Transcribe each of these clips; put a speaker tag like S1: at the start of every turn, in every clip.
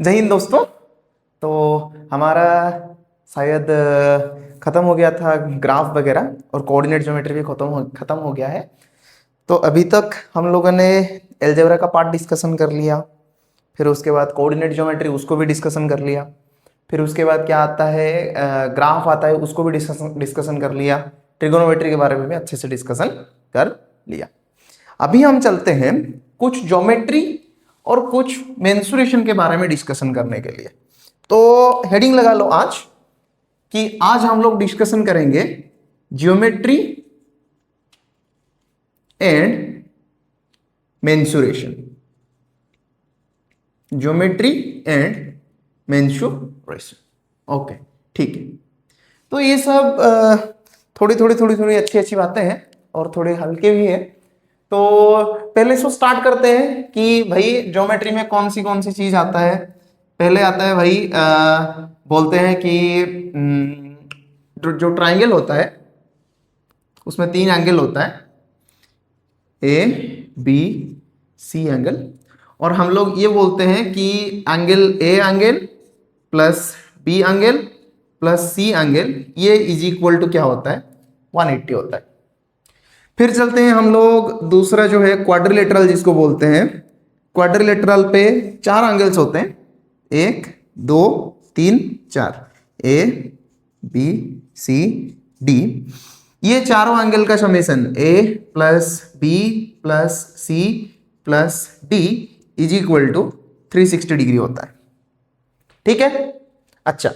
S1: जय हिंद दोस्तों। तो हमारा शायद ख़त्म हो गया था ग्राफ वगैरह और कोऑर्डिनेट ज्योमेट्री भी ख़त्म हो गया है। तो अभी तक हम लोगों ने अलजेब्रा का पार्ट डिस्कशन कर लिया, फिर उसके बाद कोऑर्डिनेट ज्योमेट्री उसको भी डिस्कशन कर लिया, फिर उसके बाद क्या आता है ग्राफ आता है उसको भी डिस्कशन कर लिया, ट्रिगोनोमेट्री के बारे में भी अच्छे से डिस्कशन कर लिया। अभी हम चलते हैं कुछ ज्योमेट्री और कुछ मेंसुरेशन के बारे में डिस्कशन करने के लिए। तो हेडिंग लगा लो आज कि आज हम लोग डिस्कशन करेंगे geometry and mensuration. Geometry and mensuration. Okay, ठीक है। तो ये सब थोड़ी अच्छी बातें हैं और थोड़े हल्के भी है। तो पहले से स्टार्ट करते हैं कि भाई ज्योमेट्री में कौन सी चीज आता है। पहले आता है भाई बोलते हैं कि जो ट्राइंगल होता है उसमें 3 एंगल होता है, ए बी सी एंगल, और हम लोग ये बोलते हैं कि angle A angle plus B angle plus C angle ये इज इक्वल टू क्या होता है, 180 होता है। फिर चलते हैं हम लोग दूसरा जो है क्वाड्रिलेटरल जिसको बोलते हैं। क्वाड्रिलेटरल पे 4 एंगल्स होते हैं, 1 2 3 4, ए बी सी डी। ये चारों एंगल का summation A plus B plus C plus D is equal to 360 degree होता है। ठीक है। अच्छा,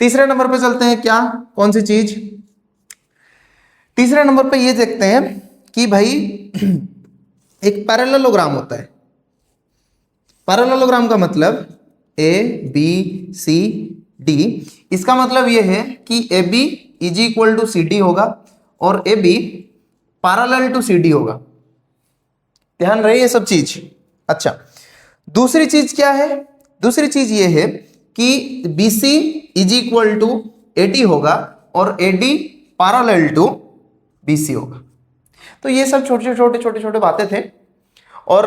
S1: तीसरे नंबर पे चलते हैं। क्या कौन सी चीज? तीसरे नंबर पे ये देखते हैं कि भाई एक पैरेललोग्राम होता है। पैरेललोग्राम का मतलब ए बी सी डी। इसका मतलब ये है कि A B is equal to C D होगा और A B parallel to C D होगा। ध्यान रहे ये सब चीज। अच्छा, दूसरी चीज क्या है? दूसरी चीज ये है कि B C is equal to A D होगा और A D parallel to B C होगा। तो ये सब छोटे बातें थे। और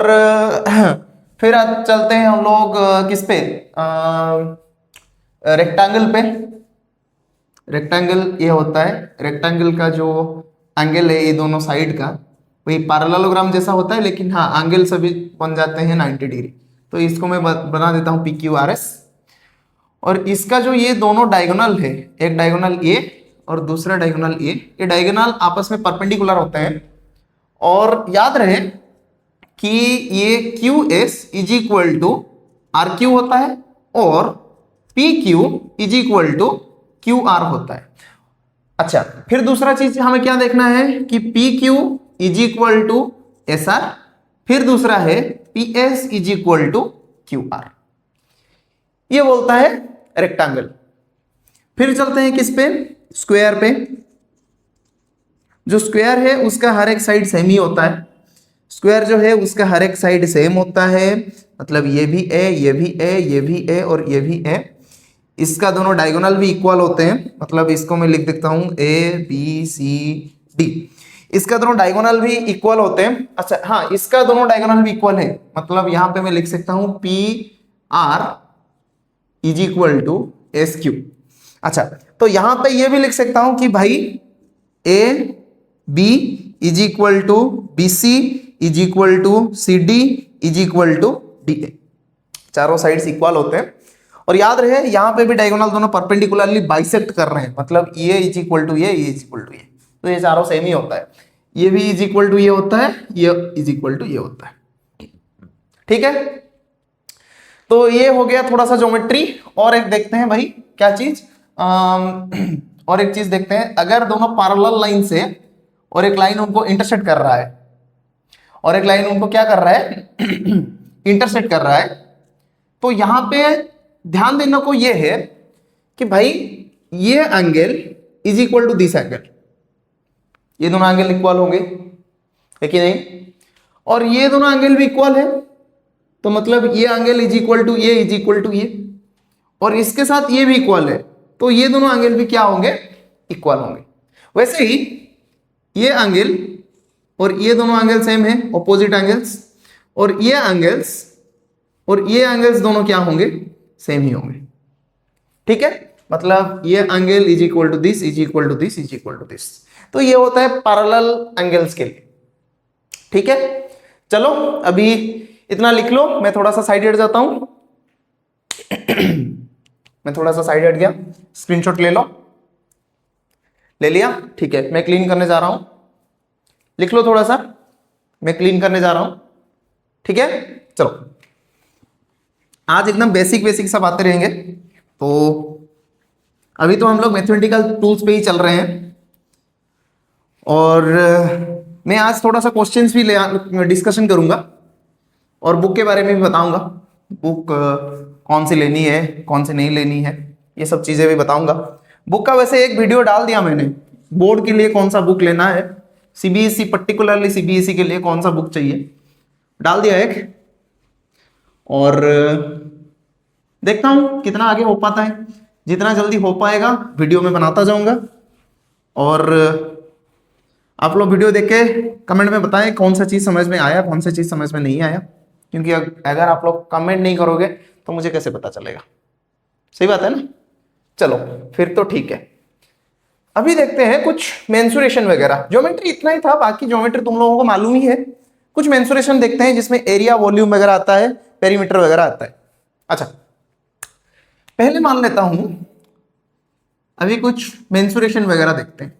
S1: फिर आज चलते हैं हम लोग किस पे, रेक्टेंगल पे। रेक्टेंगल ये होता है, रेक्टेंगल का जो एंगल है ये दोनों साइड का वही पैरेललोग्राम जैसा होता है, लेकिन हाँ एंगल सभी बन जाते हैं 90 डिग्री। तो इसको मैं बना देता हूँ पी क्यू आर एस। और इसका जो ये दोनों डायगोनल है, एक डायगोनल ए और दूसरा डायगोनल ए, ये डायगोनल आपस में परपेंडिकुलर होते हैं। और याद रहे कि ये Q S is equal to R Q होता है और P Q is equal to Q R होता है। अच्छा, फिर दूसरा चीज हमें क्या देखना है कि P Q is equal to S R, फिर दूसरा है P S is equal to Q R. ये बोलता है रेक्टेंगल। फिर चलते हैं किस पे, स्क्वायर पे। जो स्क्वायर है उसका हर एक साइड सेम ही होता है। स्क्वायर जो है उसका हर एक साइड सेम होता है, मतलब ये भी ए, ये भी ए, ये भी ए और ये भी ए। इसका दोनों डायगोनल भी इक्वल होते हैं, मतलब इसको मैं लिख देता हूं ए बी सी डी। इसका दोनों डायगोनल भी इक्वल होते हैं। अच्छा हाँ, इसका दोनों डायगोनल भी इक्वल है, मतलब यहां पे मैं लिख सकता हूं P R is equal to S Q. अच्छा, तो यहां पे ये भी लिख सकता हूं कि भाई A B is equal to B C is equal to C D is equal to D A. चारों साइड्स इक्वल होते हैं। और याद रहे यहां पे भी डायगोनल दोनों परपेंडिकुलरली बाइसेक्ट कर रहे हैं, मतलब ये इज इक्वल टू ये इज इक्वल टू ये, तो ये चारों सेम ही होता है। ये भी इज इक्वल टू ये होता है, ये इज इक्वल टू ये होता है। ठीक है। तो ये हो गया थोड़ा सा ज्योमेट्री। और एक देखते हैं भाई क्या चीज, और एक चीज देखते हैं। अगर दोनों पैरेलल लाइन से और एक लाइन उनको इंटरसेक्ट कर रहा है और एक लाइन उनको क्या कर रहा है इंटरसेक्ट कर रहा है, तो यहां पे ध्यान देने को ये है कि भाई ये angle is equal to this angle. ये दोनों एंगल इक्वल होंगे है कि नहीं? और ये दोनों एंगल भी इक्वल है, तो मतलब ये एंगल इज इक्वल टू ये इज इक्वल टू ये, और इसके साथ ये भी इक्वल है, तो ये दोनों एंगल भी क्या होंगे, इक्वल होंगे। वैसे ही ये एंगल और ये दोनों एंगल सेम है, ऑपोजिट एंगल्स, और ये एंगल्स और ये एंगल्स दोनों क्या होंगे, सेम ही होंगे। ठीक है, मतलब ये angle is equal to this is equal to this is equal to this. तो ये होता है पैरेलल एंगल्स के लिए। ठीक है, चलो अभी इतना लिख लो, मैं थोड़ा सा साइड हट जाता हूं। मैं थोड़ा सा साइड हट गया, स्क्रीनशॉट ले लो। ले लिया? ठीक है, मैं क्लीन करने जा रहा हूं, लिख लो थोड़ा सा, मैं क्लीन करने जा रहा हूं। ठीक है, चलो आज एकदम बेसिक बेसिक सब आते रहेंगे। तो अभी तो हम लोग मैथमेटिकल टूल्स पे ही चल रहे हैं, और मैं आज थोड़ा सा क्वेश्चंस भी डिस्कशन करूंगा और बुक के बारे में भी बताऊंगा। बुक कौन सी लेनी है, कौन सी नहीं लेनी है, ये सब चीजें भी बताऊंगा। बुक का वैसे एक वीडियो डाल दिया मैंने, बोर्ड के लिए कौन सा बुक लेना है, सीबीएसई पर्टिकुलरली सीबीएसई के लिए कौन सा बुक चाहिए, डाल दिया एक। और देखता हूं कितना आगे हो पाता है, जितना जल्दी हो पाएगा वीडियो में बनाता जाऊंगा। और आप लोग वीडियो देख के कमेंट में बताएं कौन सा चीज़ समझ में आया, कौन सा चीज़ समझ में नहीं आया, क्योंकि अगर आप लोग कमेंट नहीं करोगे तो मुझे कैसे पता चलेगा। सही बात है ना? चलो फिर तो ठीक है। अभी देखते हैं कुछ मेंसुरेशन वगैरह। ज्योमेट्री इतना ही था, बाकी ज्योमेट्री तुम लोगों को मालूम ही है। कुछ मेंसुरेशन देखते हैं जिसमें एरिया, वॉल्यूम वगैरह आता है, पेरीमीटर वगैरह आता है। अच्छा, पहले मान लेता हूं अभी कुछ मेंसुरेशन वगैरह देखते हैं।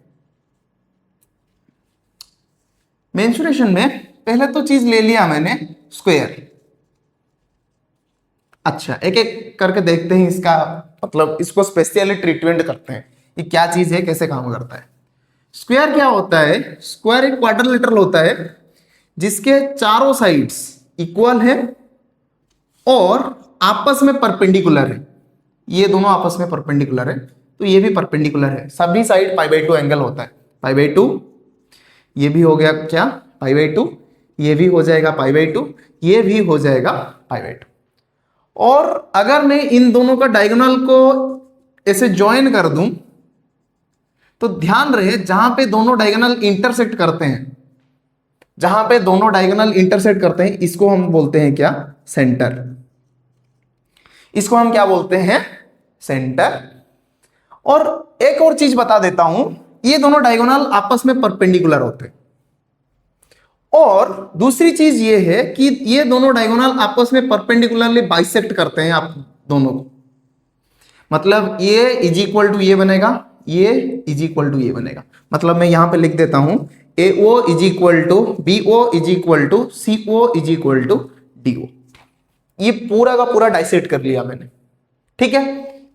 S1: मेंसुरेशन में पहले तो चीज ले लिया मैंने, स्क्वायर। अच्छा, एक एक करके देखते हैं इसका मतलब, इसको स्पेशली ट्रीटमेंट करते हैं ये क्या चीज है, कैसे काम करता है। स्क्वायर क्या होता है? स्क्वायर एक क्वाड्रिलेटरल होता है जिसके चारों साइड्स इक्वल है और आपस में परपेंडिकुलर है। ये दोनों आपस में परपेंडिकुलर है, तो ये भी परपेंडिकुलर है। सभी साइड π/2 एंगल होता है, π/2। ये भी हो गया क्या, π/2, ये भी हो जाएगा π/2, ये भी हो जाएगा π/2। और अगर मैं इन दोनों का डायगोनल को ऐसे ज्वाइन कर दूं तो ध्यान रहे जहां पे दोनों डायगोनल इंटरसेक्ट करते हैं, जहां पे दोनों डायगोनल इंटरसेक्ट करते हैं, इसको हम बोलते हैं क्या, सेंटर। इसको हम क्या बोलते हैं, सेंटर। और एक और चीज बता देता हूं, ये दोनों डायगोनल आपस में परपेंडिकुलर होते हैं। और दूसरी चीज ये है कि ये दोनों डायगोनल आपस में परपेंडिकुलरली बाइसेक्ट करते हैं आप दोनों को। मतलब ये इज इक्वल टू ये बनेगा, ये इज इक्वल टू ये बनेगा। मतलब मैं यहां पे लिख देता हूं AO is equal to BO is equal to CO is equal to DO। ये पूरा का पूरा डाइसेक्ट कर लिया मैंने। ठीक है,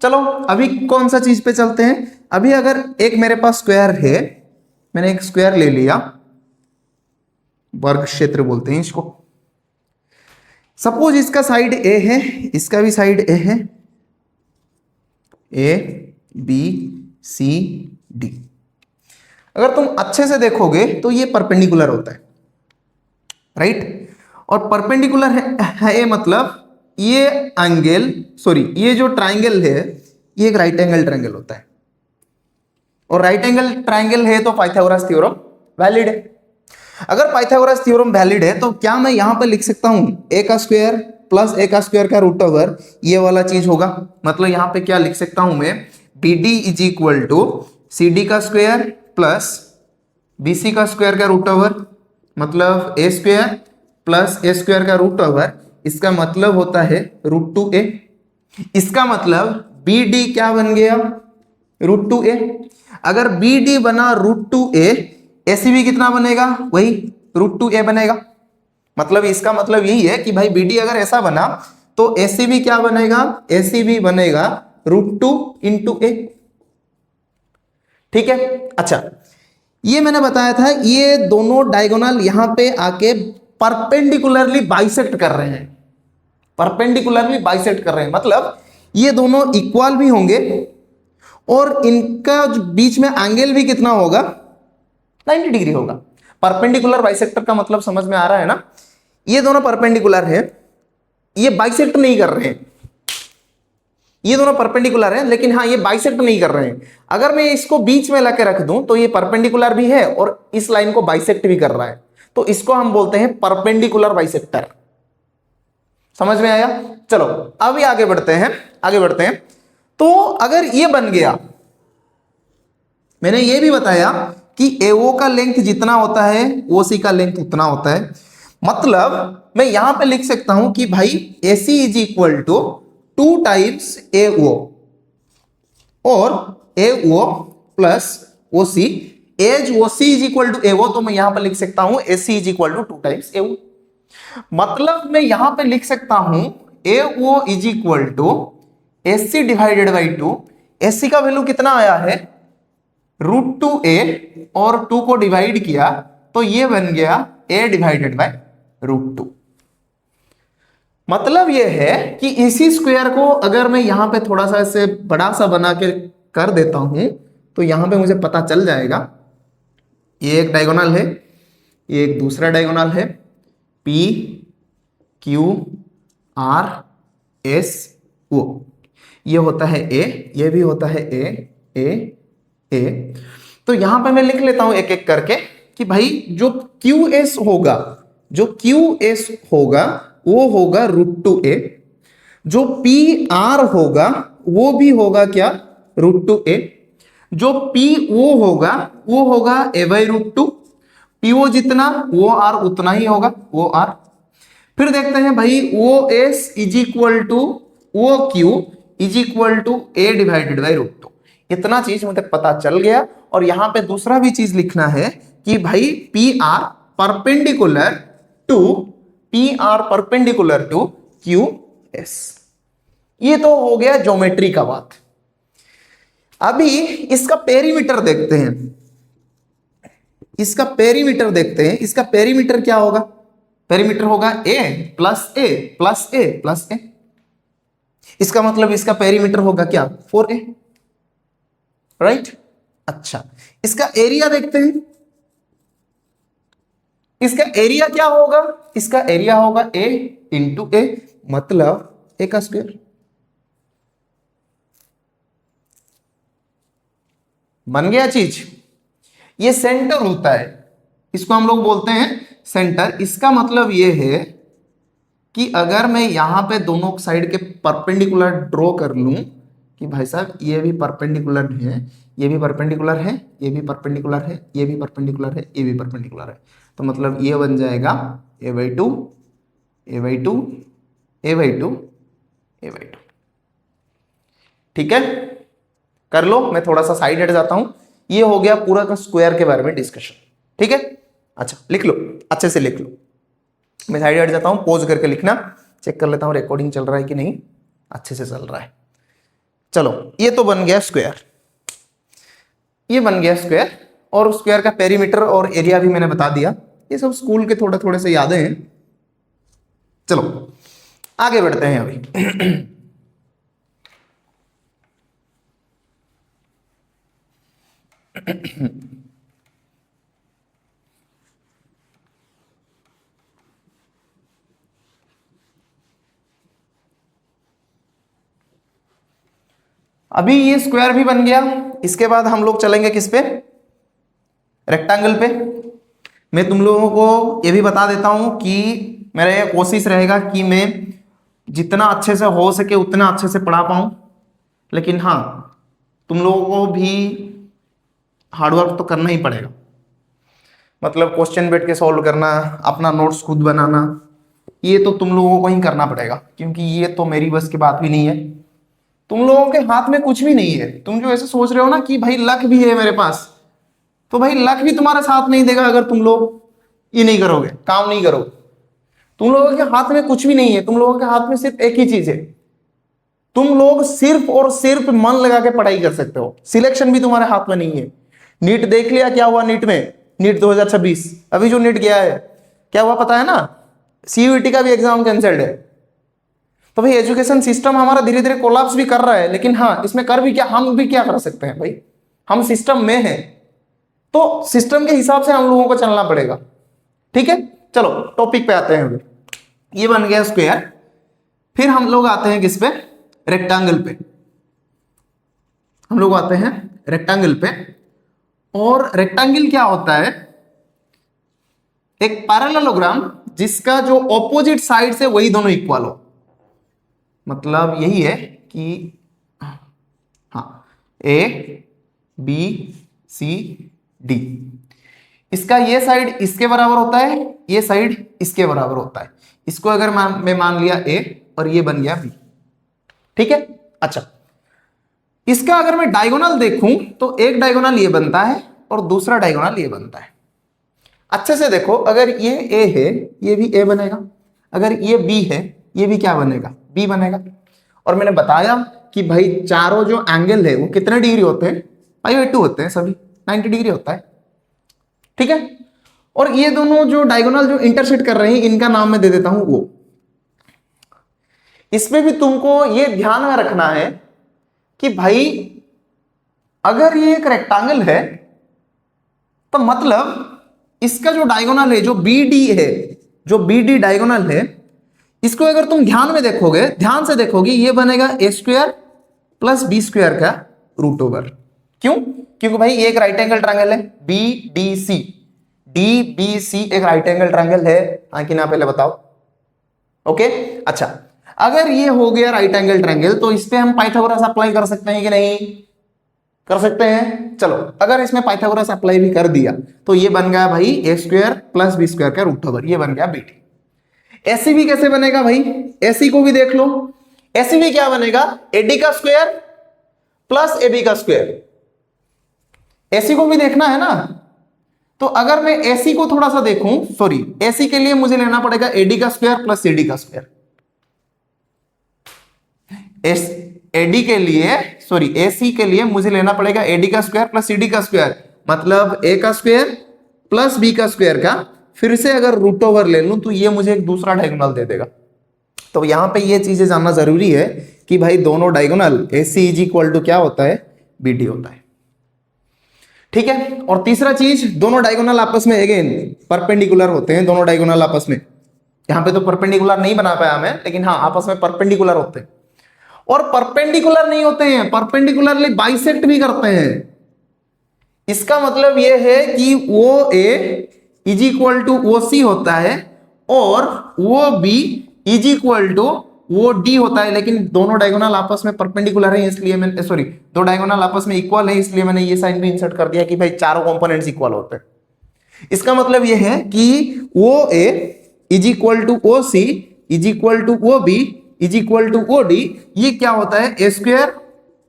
S1: चलो अभी कौन सा चीज पे चलते हैं। अभी अगर एक मेरे पास स्क्वायर है, मैंने एक स्क्वायर ले लिया, वर्ग क्षेत्र बोलते हैं इसको। सपोज इसका साइड A है, इसका भी साइड A है, A B C D। अगर तुम अच्छे से देखोगे तो ये परपेंडिकुलर होता है, राइट। और परपेंडिकुलर है मतलब ये एंगल, सॉरी ये जो ट्राइंगल है ये एक राइट एंगल ट्राइंगल होता है। और राइट एंगल ट्राइंगल है तो पाइथागोरस थ्योरम वैलिड है। अगर पाइथागोरस थ्योरम वैलिड है तो क्या मैं यहां पे लिख सकता हूं A का स्क्वायर प्लस A का स्क्वायर का रूट ओवर ये वाला चीज होगा। मतलब यहां पे क्या लिख सकता हूं मैं, BD is equal to CD का स्क्वायर प्लस BC का स्क्वायर का रूट ओवर, मतलब A square plus A square का रूट ओवर, इसका मतलब होता है √2a। इसका मतलब BD क्या बन गया, √2a। अगर BD बना √2a, AC भी कितना बनेगा, वही √2a बनेगा। मतलब इसका मतलब यही है कि भाई BD अगर ऐसा बना तो AC भी क्या बनेगा, AC भी बनेगा √2 × a। ठीक है, अच्छा ये मैंने बताया था, ये दोनों डायगोनल यहां पे आके परपेंडिकुलरली बाइसेक्ट कर रहे हैं, परपेंडिकुलरली बाइसेक्ट कर रहे हैं। मतलब ये दोनों इक्वल भी होंगे और इनका बीच में एंगल भी कितना होगा, 90 डिग्री होगा। परपेंडिकुलर बाइसेक्टर का मतलब समझ में आ रहा है ना। ये दोनों परपेंडिकुलर है, ये बाइसेक्ट नहीं कर रहे हैं, ये दोनों परपेंडिकुलर है लेकिन हाँ ये बाइसेक्ट नहीं कर रहे हैं। अगर मैं इसको बीच में लाके रख दूं तो ये परपेंडिकुलर भी है और इस लाइन को बाइसेक्ट भी कर रहा है, तो इसको हम बोलते हैं परपेंडिकुलर बाइसेक्टर। समझ में आया? चलो अभी आगे बढ़ते हैं, आगे बढ़ते हैं। तो अगर ये बन गया, मैंने ये भी बताया कि AO का लेंथ जितना होता है OC का लेंथ उतना होता है। मतलब मैं यहां पे लिख सकता हूं कि भाई AC is equal to 2 times AO और AO plus OC। As OC is equal to AO, तो मैं यहां पर लिख सकता हूं AC is equal to 2 times AO। मतलब मैं यहां पे लिख सकता हूं AO is equal to AC divided by 2। AC का वैल्यू कितना आया है √2a, और 2 को डिवाइड किया तो ये बन गया a डिवाइडेड बाय √2। मतलब ये है कि इसी स्क्वायर को अगर मैं यहां पे थोड़ा सा ऐसे बड़ा सा बना के कर देता हूं तो यहां पे मुझे पता चल जाएगा, ये एक डायगोनल है, ये एक दूसरा डायगोनल है, P Q R S O, ये होता है A, ये भी होता है A। तो यहां पे मैं लिख लेता हूं एक एक करके कि भाई जो QS होगा, जो QS होगा वो होगा √2a, जो PR होगा वो भी होगा क्या √2a, जो PO होगा वो होगा a/√2, PO जितना वो R उतना ही होगा, वो R। फिर देखते हैं भाई OS is equal to OQ is equal to A divided by √2। इतना चीज मुझे पता चल गया। और यहां पे दूसरा भी चीज लिखना है कि भाई PR परपेंडिकुलर टू QS। ये तो हो गया ज्योमेट्री का बात। अभी इसका पेरीमीटर देखते हैं, इसका पेरीमीटर देखते हैं। इसका पेरीमीटर क्या होगा? पेरीमीटर होगा A plus A plus A plus A। इसका मतलब इसका पेरीमीटर होगा क्या 4A, राइट? अच्छा, इसका एरिया देखते हैं। इसका एरिया क्या होगा? इसका एरिया होगा A इंटू A, मतलब A का स्क्वायर। बन गया चीज। ये सेंटर होता है, इसको हम लोग बोलते हैं सेंटर। इसका मतलब ये है कि अगर मैं यहां पे दोनों साइड के परपेंडिकुलर ड्रॉ कर लूं कि भाई साहब ये भी परपेंडिकुलर है, ये भी परपेंडिकुलर है, ये भी परपेंडिकुलर है, ये भी परपेंडिकुलर है, ये भी परपेंडिकुलर है, तो मतलब ये बन जाएगा a/2 a/2 a/2 a/2। ठीक है, कर लो। मैं थोड़ा सा साइड हट जाता हूं। ये हो गया पूरा का स्क्वायर के बारे में डिस्कशन। ठीक है, अच्छा लिख लो, अच्छे से लिख लो। मैं साइड हट जाता हूं, पॉज करके लिखना, चेक कर लेता हूं रिकॉर्डिंग चल रहा है कि नहीं, अच्छे से चल रहा है। चलो, ये तो बन गया स्क्वायर, ये बन गया स्क्वायर, और स्क्वायर का पेरीमीटर और एरिया भी मैंने बता दिया। ये सब स्कूल के थोड़े थोड़े से यादें हैं। चलो आगे बढ़ते हैं अभी। अभी ये स्क्वायर भी बन गया। इसके बाद हम लोग चलेंगे किस पे? रेक्टेंगल पे। मैं तुम लोगों को ये भी बता देता हूं कि मेरा ये कोशिश रहेगा कि मैं जितना अच्छे से हो सके उतना अच्छे से पढ़ा पाऊं, लेकिन हाँ तुम लोगों को भी हार्डवर्क तो करना ही पड़ेगा। मतलब क्वेश्चन बैठ के सॉल्व करना, अपना नोट्स खुद बनाना, ये तो तुम लोगों को ही करना पड़ेगा, क्योंकि ये तो मेरी बस की बात भी नहीं है। तुम लोगों के हाथ में कुछ भी नहीं है। तुम जो ऐसे सोच रहे हो ना कि भाई लक भी है मेरे पास, तो भाई लक भी तुम्हारा साथ नहीं देगा अगर तुम लोग ये नहीं करोगे, काम नहीं करोगे। तुम लोगों के हाथ में कुछ भी नहीं है। तुम लोगों के हाथ में सिर्फ एक ही चीज है, तुम लोग सिर्फ और सिर्फ मन लगा के पढ़ाई कर सकते हो। सिलेक्शन भी तुम्हारे हाथ में नहीं है। नीट देख लिया क्या हुआ नीट में, नीट 2026 अभी जो नीट गया है क्या हुआ पता है ना? CUET का भी एग्जाम कैंसल्ड है। तो भाई एजुकेशन सिस्टम हमारा धीरे धीरे कोलैप्स भी कर रहा है, लेकिन हाँ इसमें कर भी क्या, हम भी क्या कर सकते हैं भाई, हम सिस्टम में हैं, तो सिस्टम के हिसाब से हम लोगों को चलना पड़ेगा। ठीक है, चलो टॉपिक पे आते हैं। अभी ये बन गया स्क्वायर। फिर हम लोग आते हैं किस पे? रेक्टेंगल पे। हम लोग आते हैं रेक्टेंगल पे। और रेक्टेंगल क्या होता है? एक पैरेललोग्राम जिसका जो ऑपोजिट साइड से वही दोनों इक्वल हो। मतलब यही है कि हाँ, ए बी सी डी, इसका ये साइड इसके बराबर होता है, ये साइड इसके बराबर होता है। इसको अगर मैं मान लिया ए और ये बन गया बी, ठीक है। अच्छा, इसका अगर मैं डायगोनल देखूं तो एक डायगोनल ये बनता है और दूसरा डायगोनल ये बनता है। अच्छे से देखो, अगर ये ए है ये भी ए बनेगा, अगर ये बी है ये भी क्या बनेगा, बी बनेगा। और मैंने बताया कि भाई चारों जो एंगल है वो कितने डिग्री होते हैं, पाई/2 होते हैं, सभी 90 डिग्री होता है, ठीक है। और ये दोनों जो डायगोनल जो इंटरसेक्ट कर रहे हैं इनका नाम मैं दे देता हूं वो। इसमें भी तुमको ये ध्यान में रखना है कि भाई अगर ये एक रेक्टेंगल है तो मतलब इसका जो डायगोनल है, जो बी डी है, जो बी डी डायगोनल है, इसको अगर तुम ध्यान में देखोगे, ध्यान से देखोगे, ये बनेगा A square plus B square का रूट ओवर। क्यों? क्योंकि भाई ये एक राइट एंगल ट्रायंगल है, B D C, D B C एक राइट एंगल ट्रायंगल है, हाँ कि ना, पहले बताओ। ओके, अच्छा, अगर ये हो गया राइट एंगल ट्रायंगल तो इस पे हम पाइथागोरस अप्लाई कर सकते हैं कि नहीं, कर सकते हैं। चलो, अगर इसमें पाइथागोरस अप्लाई भी कर दिया तो ये बन गया भाई ए स्क्वायर प्लस बी स्क्वायर का रूट ओवर, ये बन गया बी डी। एसी भी कैसे बनेगा भाई, एसी को भी देख लो, एसी भी क्या बनेगा, एडी का स्क्वायर प्लस एबी का स्क्वायर। एसी को भी देखना है ना, तो अगर मैं एसी को थोड़ा सा देखूं, सॉरी, एसी के लिए मुझे लेना पड़ेगा एडी का स्क्वायर प्लस सीडी का स्क्वायर। एडी के लिए, सॉरी, एसी के लिए मुझे लेना पड़ेगा एडी का स्क्वायर प्लस सीडी का स्क्वायर, मतलब ए का स्क्वायर प्लस बी का स्क्वायर का फिर से अगर रूट ओवर ले लूं तो ये मुझे एक दूसरा डायगोनल दे देगा। तो यहां पे ये चीजें जानना जरूरी है कि भाई दोनों diagonal AC is equal to क्या होता है, बीडी होता है, ठीक है। और तीसरा चीज, दोनों डायगोनल आपस में अगेन परपेंडिकुलर होते हैं, दोनों डायगोनल आपस में, यहां पे तो परपेंडिकुलर नहीं बना पाया मैं, लेकिन हाँ आपस में परपेंडिकुलर होते हैं। और परपेंडिकुलर नहीं होते हैं, परपेंडिकुलरली बाइसेक्ट भी करते हैं। इसका मतलब यह है कि वो ए इज इक्वल टू ओ सी होता है और वो बी इज इक्वल टू वो डी होता है, लेकिन दोनों डायगोनल आपस में परपेंडिकुलर है, इसलिए मैंने, सॉरी, दो डायगोनल आपस में इक्वल है, इसलिए मैंने ये साइन भी इंसर्ट कर दिया कि भाई चारों कंपोनेंट्स इक्वल होते हैं। इसका मतलब यह है कि O A is equal to O C is equal to O B is equal to O D, ये क्या होता है, A square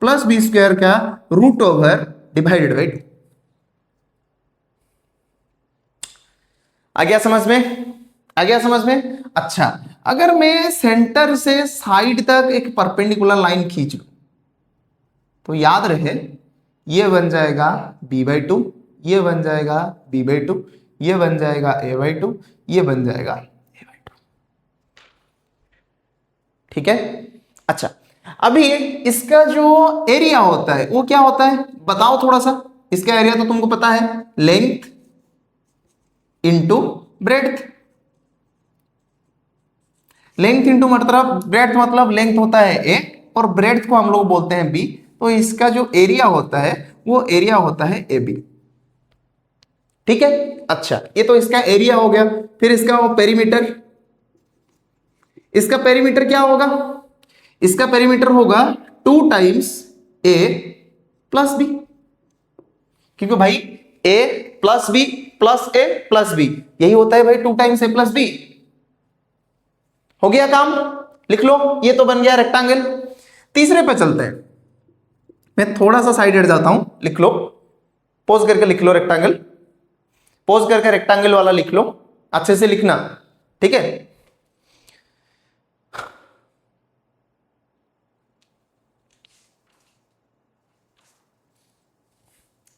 S1: plus B square का रूट ओवर डिवाइडेड बाई 2। आ गया समझ में, आ गया समझ में। अच्छा, अगर मैं सेंटर से साइड तक एक परपेंडिकुलर लाइन खींच लूं तो याद रहे ये बन जाएगा b/2, ये बन जाएगा b/2, ये बन जाएगा a/2, ये बन जाएगा a/2, ठीक है। अच्छा, अभी इसका जो एरिया होता है वो क्या होता है, बताओ थोड़ा सा। इसका एरिया तो तुमको पता है, length into breadth. Length into मतलब ब्रेड्थ, मतलब लेंथ होता है a और ब्रेड्थ को हम लोग बोलते हैं b, तो इसका जो एरिया होता है वो एरिया होता है AB, ठीक है। अच्छा, ये तो इसका एरिया हो गया। फिर इसका वो पेरीमीटर, इसका पेरीमीटर क्या होगा, इसका पेरीमीटर होगा 2 टाइम्स a प्लस b, क्योंकि भाई a plus b plus a plus b यही होता है भाई 2 टाइम्स a प्लस b। हो गया काम, लिख लो, ये तो बन गया रेक्टेंगल। तीसरे पे चलते हैं, मैं थोड़ा सा साइड हट जाता हूं, लिख लो, पोज करके लिख लो रेक्टेंगल, पोज करके रेक्टेंगल वाला लिख लो, अच्छे से लिखना, ठीक है।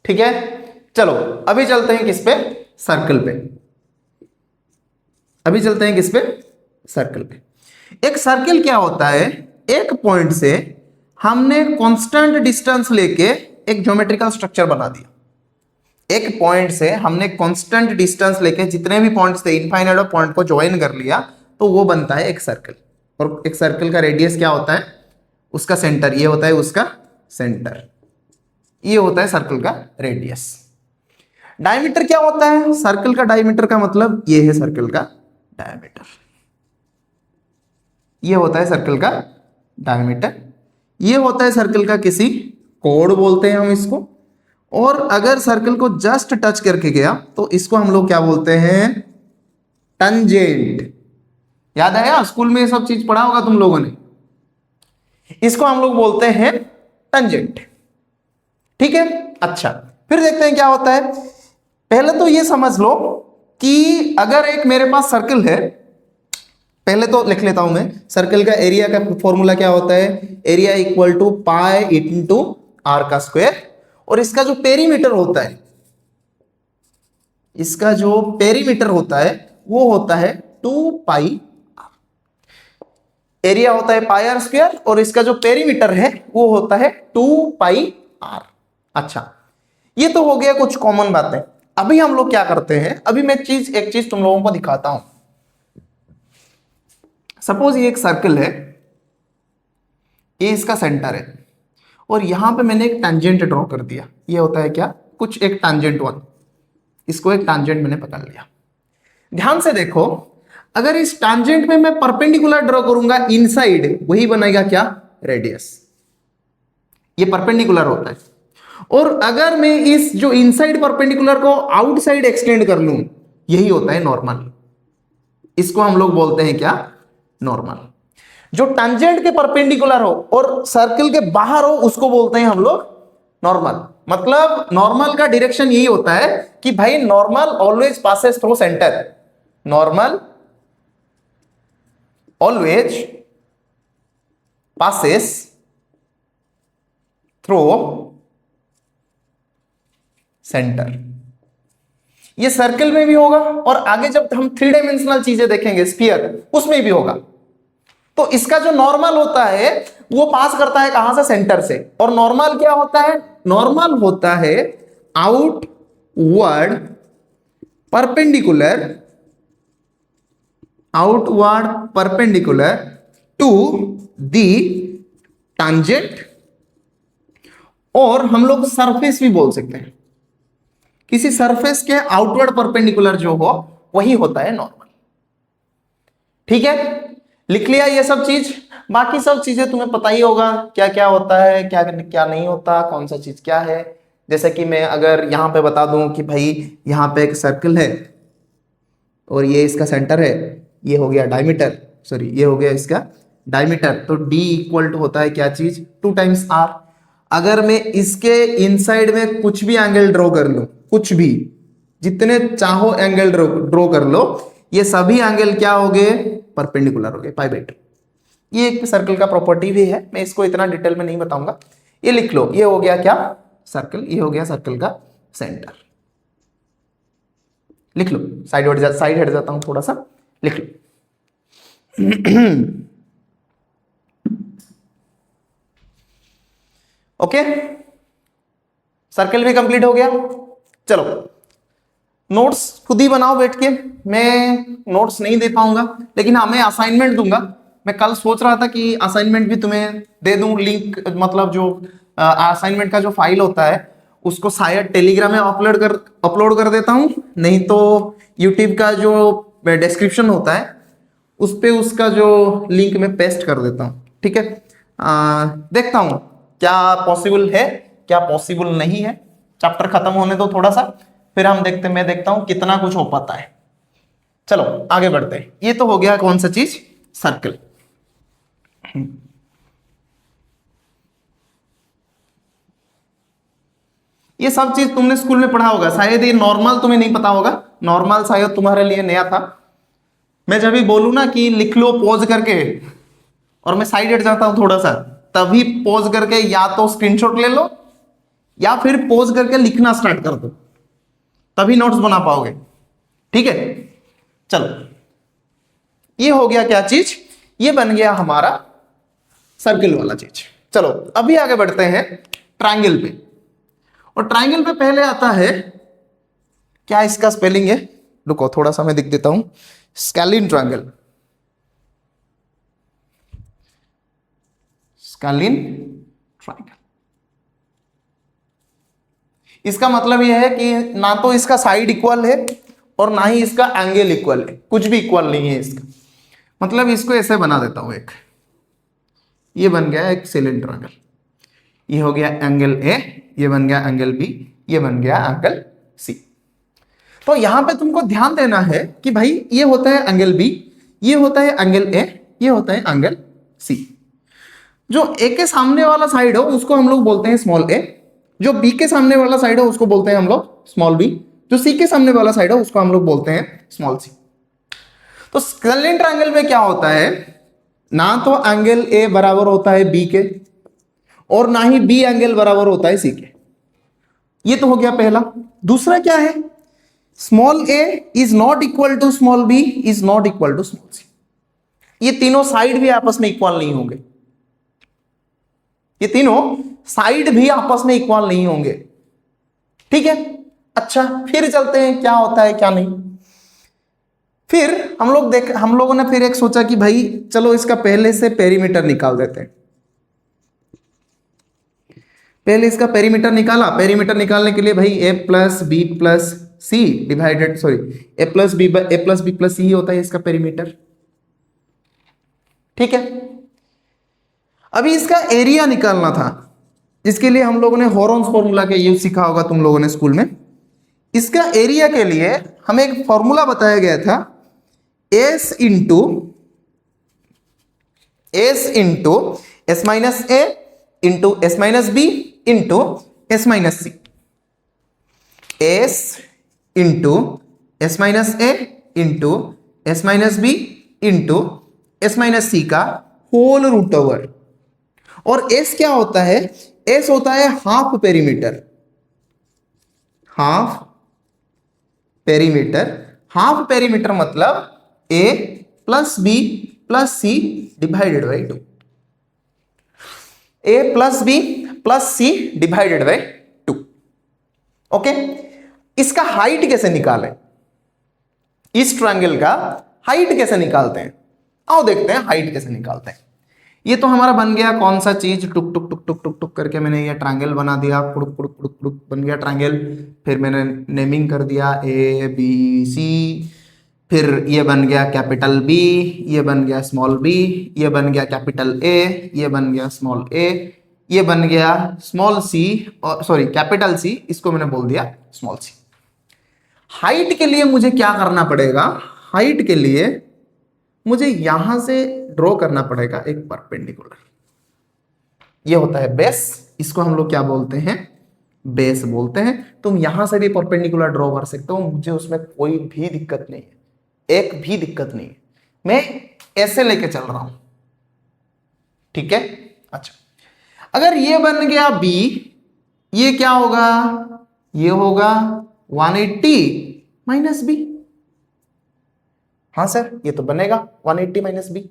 S1: ठीक है, चलो अभी चलते हैं किस पे, सर्कल पे। अभी चलते हैं किस पे, सर्कल पे। एक सर्कल क्या होता है, एक पॉइंट से हमने कांस्टेंट डिस्टेंस लेके एक ज्योमेट्रिकल स्ट्रक्चर बना दिया। एक पॉइंट से हमने कांस्टेंट डिस्टेंस लेके जितने भी पॉइंट्स थे, इनफाइनाइट पॉइंट को ज्वाइन कर लिया, तो वो बनता है एक सर्कल। और एक सर्कल का रेडियस क्या होता है, उसका सेंटर, ये होता है उसका सेंटर, ये होता है सर्कल का रेडियस। डायमीटर क्या होता है, सर्कल का डायमीटर का मतलब ये है सर्कल का डायमीटर, ये होता है सर्कल का डायमीटर। ये होता है सर्कल का किसी कोड बोलते हैं हम इसको। और अगर सर्कल को जस्ट टच करके गया तो इसको हम लोग क्या बोलते हैं, टंजेंट। याद आया, स्कूल में ये सब चीज पढ़ा होगा तुम लोगों ने। इसको हम लोग बोलते हैं टंजेंट। ठीक है, अच्छा फिर देखते हैं क्या होता है। पहले तो ये समझ लो कि अगर एक मेरे पास सर्कल है, पहले तो लिख लेता हूं मैं, सर्कल का एरिया का फॉर्मूला क्या होता है, area equal to pi into R का स्क्वायर। और इसका जो पेरीमीटर होता है, इसका जो पेरीमीटर होता है वो होता है 2 पाई। एरिया होता है पाई आर स्क्वायर और इसका जो पेरीमीटर है वो होता है 2 पाई आर। अच्छा, ये तो हो गया कुछ कॉमन बातें। अभी हम लोग क्या करते हैं, अभी मैं एक चीज तुम लोगों को दिखाता हूं। सपोज ये एक सर्कल है, ये इसका सेंटर है और यहां पे मैंने एक टैंजेंट ड्रॉ कर दिया। ये होता है क्या, कुछ एक टैंजेंट वन, इसको एक टैंजेंट मैंने पकड़ लिया। ध्यान से देखो, अगर इस टैंजेंट में मैं परपेंडिकुलर ड्रॉ करूंगा इनसाइड, वही बनेगा क्या, रेडियस। ये परपेंडिकुलर होता है। और अगर मैं इस जो इनसाइड परपेंडिकुलर को आउटसाइड एक्सटेंड कर लूं, यही होता है नॉर्मल। इसको हम लोग बोलते हैं क्या, नॉर्मल। जो टैंजेंट के परपेंडिकुलर हो और सर्कल के बाहर हो उसको बोलते हैं हम लोग नॉर्मल। मतलब नॉर्मल का डायरेक्शन यही होता है कि भाई normal always passes through centre, normal always passes through centre. ये सर्कल में भी होगा और आगे जब हम 3 डायमेंशनल चीजें देखेंगे, स्फीयर, उसमें भी होगा। तो इसका जो नॉर्मल होता है वो पास करता है कहां से, सेंटर से। और नॉर्मल क्या होता है, नॉर्मल होता है outward perpendicular, outward perpendicular to the tangent. और हम लोग सरफेस भी बोल सकते हैं, किसी सरफेस के आउटवर्ड परपेंडिकुलर जो हो वही होता है नॉर्मल। ठीक है, लिख लिया ये सब चीज। बाकी सब चीजें तुम्हें पता ही होगा, क्या क्या होता है, क्या क्या नहीं होता, कौन सा चीज क्या है। जैसे कि मैं अगर यहां पे बता दूं कि भाई यहां पे एक सर्कल है और ये इसका सेंटर है, ये हो गया डायमीटर, सॉरी ये हो गया इसका डायमीटर। तो d इक्वल टू होता है क्या चीज, 2 टाइम्स r। अगर मैं इसके इनसाइड में कुछ भी एंगल ड्रॉ कर लूं, कुछ भी, जितने चाहो एंगल ड्रॉ कर लो, ये सभी एंगल क्या हो गए, परपेंडिकुलर हो गए, π/2। ये एक सर्कल का प्रॉपर्टी भी है, मैं इसको इतना डिटेल में नहीं बताऊंगा। ये लिख लो, ये हो गया क्या, सर्कल, ये हो गया सर्कल का सेंटर। लिख लो, साइड हट जाता हूं थोड़ा सा, लिख लो। ओके, सर्कल भी कंप्लीट हो गया। चलो नोट्स खुद ही बनाओ बैठ के, मैं नोट्स नहीं दे पाऊंगा, लेकिन हाँ मैं असाइनमेंट दूंगा। मैं कल सोच रहा था कि असाइनमेंट भी तुम्हें दे दूं, लिंक, मतलब जो असाइनमेंट का जो फाइल होता है उसको शायद टेलीग्राम में अपलोड कर देता हूं, नहीं तो यूट्यूब का जो डिस्क्रिप्शन होता है उस पे उसका जो लिंक मैं पेस्ट कर देता हूं। ठीक है, देखता हूं क्या पॉसिबल है, क्या पॉसिबल नहीं है। चैप्टर खत्म होने दो थोड़ा सा, फिर हम मैं देखता हूं कितना कुछ हो पाता है। चलो आगे बढ़ते हैं। ये तो हो गया कौन सा चीज, सर्कल। ये सब चीज तुमने स्कूल में पढ़ा होगा शायद, ये नॉर्मल तुम्हें नहीं पता होगा, नॉर्मल शायद तुम्हारे लिए नया था। मैं जब भी बोलूं ना कि लिख लो पॉज करके, और मैं साइड हट जाता हूं थोड़ा सा, तभी पॉज करके या तो स्क्रीनशॉट ले लो या फिर पॉज करके लिखना स्टार्ट कर दो, तभी नोट्स बना पाओगे। ठीक है, चलो ये हो गया क्या चीज, ये बन गया हमारा सर्कल वाला चीज। चलो अभी आगे बढ़ते हैं ट्रायंगल पे। और ट्रायंगल पे पहले आता है, क्या इसका स्पेलिंग है, रुको थोड़ा सा मैं लिख देता हूं, स्केलिन ट्रायंगल। स्केलिन ट्रायंगल, इसका मतलब यह है कि ना तो इसका साइड इक्वल है और ना ही इसका एंगल इक्वल है, कुछ भी इक्वल नहीं है इसका। मतलब इसको ऐसे बना देता हूं, एक ये बन गया एक सिलेंडर एंगल। ये हो गया एंगल ए, ये बन गया एंगल बी, ये बन गया एंगल सी। तो यहां पे तुमको ध्यान देना है कि भाई ये होता है एंगल बी, ये होता है एंगल ए, ये होता है एंगल सी। जो ए के सामने वाला साइड हो उसको हम लोग बोलते हैं स्मॉल ए, जो बी के सामने वाला साइड है उसको बोलते हैं हम लोग स्मॉल बी, जो सी के सामने वाला साइड है उसको हम लोग बोलते हैं स्मॉल सी। तो स्केलिन ट्रायंगल में क्या होता है, ना तो एंगल ए बराबर होता है बी के और ना ही बी एंगल बराबर होता है सी के। ये तो हो गया पहला। दूसरा क्या है, small a is not equal to small b is not equal to small c. ये तीनों साइड भी आपस में इक्वल नहीं होंगे, ये तीनों साइड भी आपस में इक्वल नहीं होंगे। ठीक है, अच्छा फिर चलते हैं क्या होता है क्या नहीं। फिर हम लोगों ने फिर एक सोचा कि भाई चलो इसका पहले से पेरीमीटर निकाल देते हैं। पहले इसका पेरीमीटर निकाला। पेरीमीटर निकालने के लिए भाई A plus B plus C divided, sorry A plus B plus C होता है इसका पेरीमीटर। ठीक है, अभी इसका एरिया निकालना था, जिसके लिए हम लोगों ने हॉरोन्स फॉर्मूला के यूज सीखा होगा तुम लोगों ने स्कूल में। इसका एरिया के लिए हमें एक फॉर्मूला बताया गया था, S into S minus A into S minus B into S minus C. S into S minus A into S minus B into S minus C का होल रूट ओवर। और S क्या होता है, S होता है half perimeter. Half perimeter, half perimeter मतलब A plus B plus C divided by 2। A plus B plus C divided by 2। Okay, इसका height कैसे निकालें, इस ट्रायंगल का हाइट कैसे निकालते हैं, आओ देखते हैं हाइट कैसे निकालते हैं। ये तो हमारा बन गया कौन सा चीज, टुक टुक टुक टुक टुक टुक करके मैंने ये ट्रायंगल बना दिया, कुड़ुक कुड़ुक कुड़ुक कुड़ुक बन गया ट्रायंगल। फिर मैंने नेमिंग कर दिया ए बी सी, फिर ये बन गया कैपिटल बी, ये बन गया स्मॉल बी, ये बन गया कैपिटल ए, ये बन गया स्मॉल ए, ये बन गया स्मॉल सी, और सॉरी कैपिटल सी, इसको मैंने बोल दिया स्मॉल सी। हाइट के लिए मुझे क्या करना पड़ेगा, हाइट के लिए मुझे यहां से ड्रॉ करना पड़ेगा एक परपेंडिकुलर। ये होता है बेस, इसको हम लोग क्या बोलते हैं, बेस बोलते हैं। तुम यहां से भी परपेंडिकुलर ड्रॉ कर सकते हो, मुझे उसमें कोई भी दिक्कत नहीं है, एक भी दिक्कत नहीं है, मैं ऐसे लेके चल रहा हूं। ठीक है, अच्छा अगर ये बन गया बी, ये क्या होगा, ये होगा 180 माइनस बी। हाँ सर ये तो बनेगा 180 माइनस बी।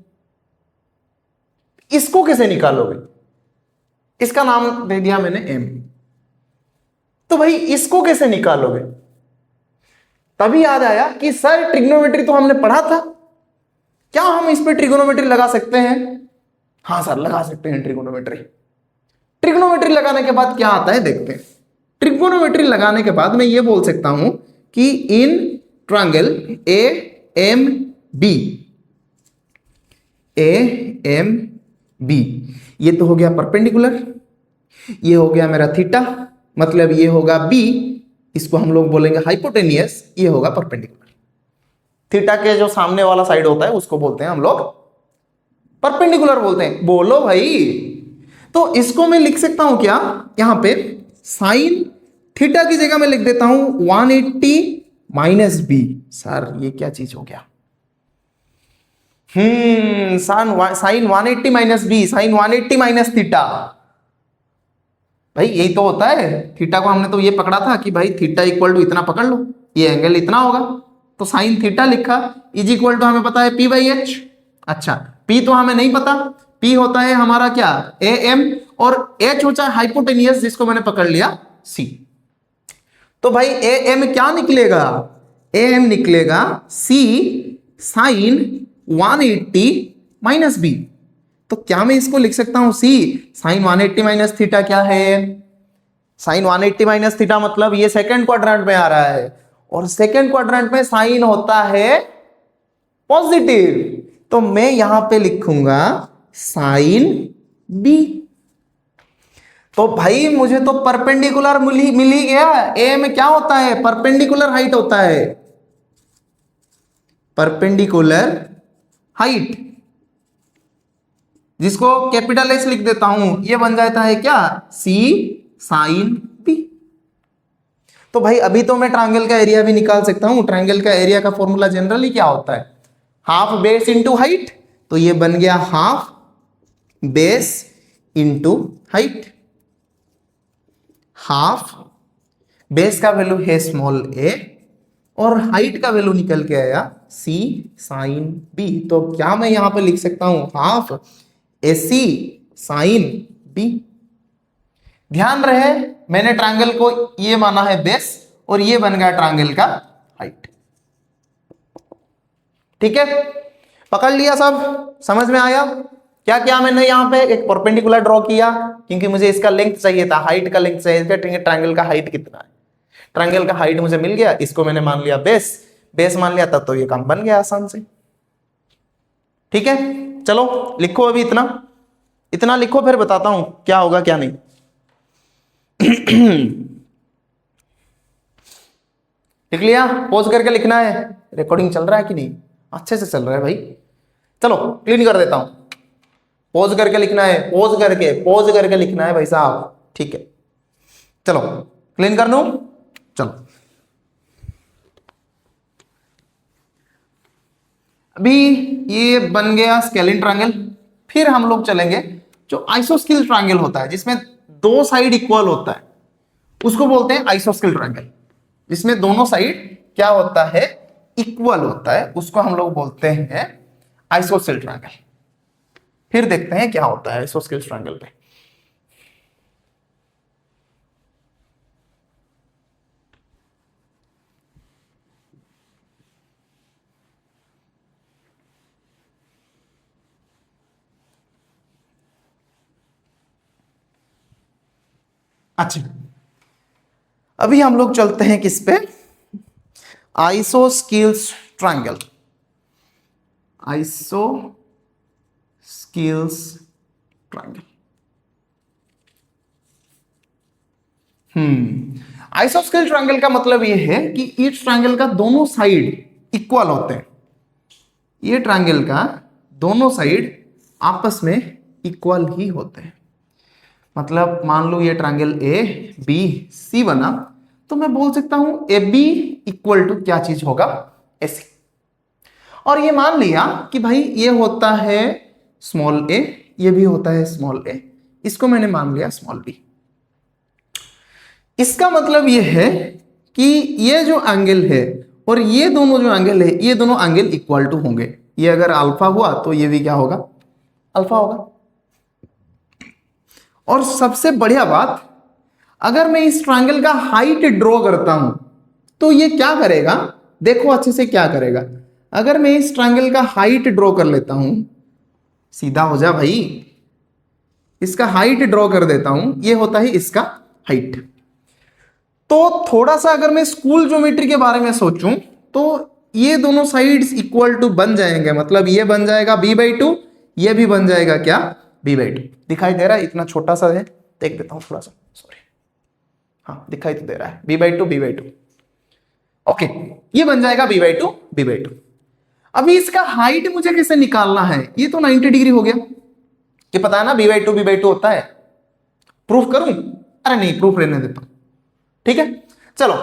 S1: इसको कैसे निकालोगे, इसका नाम दे दिया मैंने एम। तो भाई इसको कैसे निकालोगे, तभी याद आया कि सर ट्रिग्नोमेट्री तो हमने पढ़ा था, क्या हम इस पे ट्रिग्नोमेट्री लगा सकते हैं। हाँ सर लगा सकते हैं ट्रिग्नोमेट्री। ट्रिग्नोमेट्री लगाने के बाद क्या आता है देखते हैं। ट्रिग्नोमेट्री लगाने के बाद मैं ये बोल सकता हूं कि in triangle A M B, A M B, ये तो हो गया परपेंडिकुलर, ये हो गया मेरा थीटा, मतलब ये होगा बी, इसको हम लोग बोलेंगे हाइपोटेनियस, ये होगा परपेंडिकुलर। थीटा के जो सामने वाला साइड होता है उसको बोलते हैं हम लोग परपेंडिकुलर बोलते हैं। बोलो भाई, तो इसको मैं लिख सकता हूं क्या, यहां पे साइन थीटा की जगह मैं लिख देता हूं 180 माइनस बी। सर ये क्या चीज हो गया, sine 180 minus B, sine 180 minus theta. भाई यही तो होता है, थीटा को हमने तो ये पकड़ा था कि भाई थीटा इक्वल टू इतना पकड़ लो, ये एंगल इतना होगा, तो साइन थीटा लिखा, इज इक्वल टू हमें पता है पी बाई एच। अच्छा पी तो हमें नहीं पता, पी होता है हमारा क्या ए एम, और एच होता है हाइपोटेनियस जिसको मैंने पकड़ लिया सी। तो भाई ए एम क्या निकलेगा, ए एम निकलेगा सी साइन 180 माइनस बी। तो क्या मैं इसको लिख सकता हूं सी साइन 180 माइनस थीटा क्या है, साइन 180 माइनस थीटा मतलब ये सेकंड क्वाड्रेंट में आ रहा है, और सेकंड क्वाड्रेंट में साइन होता है पॉजिटिव, तो मैं यहां पे लिखूंगा साइन बी। तो भाई मुझे तो परपेंडिकुलर मिल ही गया। ए में क्या होता है, परपेंडिकुलर हाइट होता है, परपेंडिकुलर हाइट, जिसको कैपिटल एस लिख देता हूं, ये बन जाता है क्या, सी साइन बी। तो भाई अभी तो मैं ट्रायंगल का एरिया भी निकाल सकता हूं। ट्रायंगल का एरिया का फॉर्मूला जनरली क्या होता है, हाफ बेस इंटू हाइट। तो ये बन गया half base into height. Half base का वैल्यू है स्मॉल ए और हाइट का वैल्यू निकल के आया सी साइन बी। तो क्या मैं यहां पे लिख सकता हूं, हाफ ए सी साइन बी। ध्यान रहे मैंने ट्रायंगल को ये माना है बेस और ये बन गया ट्रायंगल का हाइट। ठीक है, पकड़ लिया सब, समझ में आया। क्या क्या मैंने यहां पे एक परपेंडिकुलर ड्रॉ किया क्योंकि मुझे इसका लेंथ चाहिए था, हाइट का लेंथ चाहिए था। ट्रायंगल का हाइट कितना है, ट्रायंगल का हाइट मुझे मिल गया, इसको मैंने मान लिया बेस, बेस मान लिया तब तो ये काम बन गया आसान से। ठीक है, चलो लिखो अभी इतना इतना लिखो, फिर बताता हूं क्या होगा क्या नहीं। लिख लिया, पॉज करके लिखना है। रिकॉर्डिंग चल रहा है कि नहीं, अच्छे से चल रहा है भाई। चलो क्लीन कर देता हूं, पॉज करके लिखना है, पॉज करके लिखना है भाई साहब। ठीक है, चलो क्लीन कर दूं। चलो अभी ये बन गया स्केलिन ट्रायंगल। फिर हम लोग चलेंगे जो आइसोस्केल ट्रायंगल होता है जिसमें दो साइड इक्वल होता है, उसको बोलते हैं आइसोस्केल ट्रायंगल। जिसमें दोनों साइड क्या होता है, इक्वल होता है, उसको हम लोग बोलते हैं आइसोस्केल ट्रायंगल। फिर देखते हैं क्या होता है आइसोस्केल ट्रायंगल पे। अच्छा, अभी हम लोग चलते हैं किस पे, isosceles triangle. Isosceles triangle. आइसोस्केल triangle का मतलब ये है कि इस ट्रायंगल का दोनों साइड इक्वल होते हैं। ये ट्रायंगल का दोनों साइड आपस में इक्वल ही होते हैं। मतलब मान लो ये ट्रायंगल ए बी सी बना, तो मैं बोल सकता हूं ए बी इक्वल टू क्या चीज होगा, ए सी। और ये मान लिया कि भाई ये होता है स्मॉल ए, ये भी होता है स्मॉल ए, इसको मैंने मान लिया स्मॉल बी। इसका मतलब ये है कि ये जो एंगल है और ये दोनों जो एंगल है, ये दोनों एंगल इक्वल टू होंगे। ये अगर अल्फा हुआ तो ये भी क्या होगा, अल्फा होगा। और सबसे बढ़िया बात, अगर मैं इस ट्रायंगल का हाइट ड्रॉ करता हूं तो ये क्या करेगा, देखो अच्छे से क्या करेगा। अगर मैं इस ट्रायंगल का हाइट ड्रॉ कर लेता हूं, सीधा हो जा भाई, इसका हाइट ड्रॉ कर देता हूं, ये होता है इसका हाइट। तो थोड़ा सा अगर मैं स्कूल ज्योमेट्री के बारे में सोचूं तो ये दोनों साइड्स इक्वल टू बन जाएंगे। मतलब ये बन जाएगा b/2, ये भी बन जाएगा क्या, b/2। दिखाई दे रहा है, इतना छोटा सा है, देख देता हूं थोड़ा सा, सॉरी, हाँ दिखाई तो दे रहा है, b/2 ओके, ये बन जाएगा b/2। अभी इसका हाइट मुझे कैसे निकालना है, ये तो 90 डिग्री हो गया, ये पता है ना b/2 होता है। प्रूफ करूं, अरे नहीं प्रूफ रहने देता हूं, ठीक है। चलो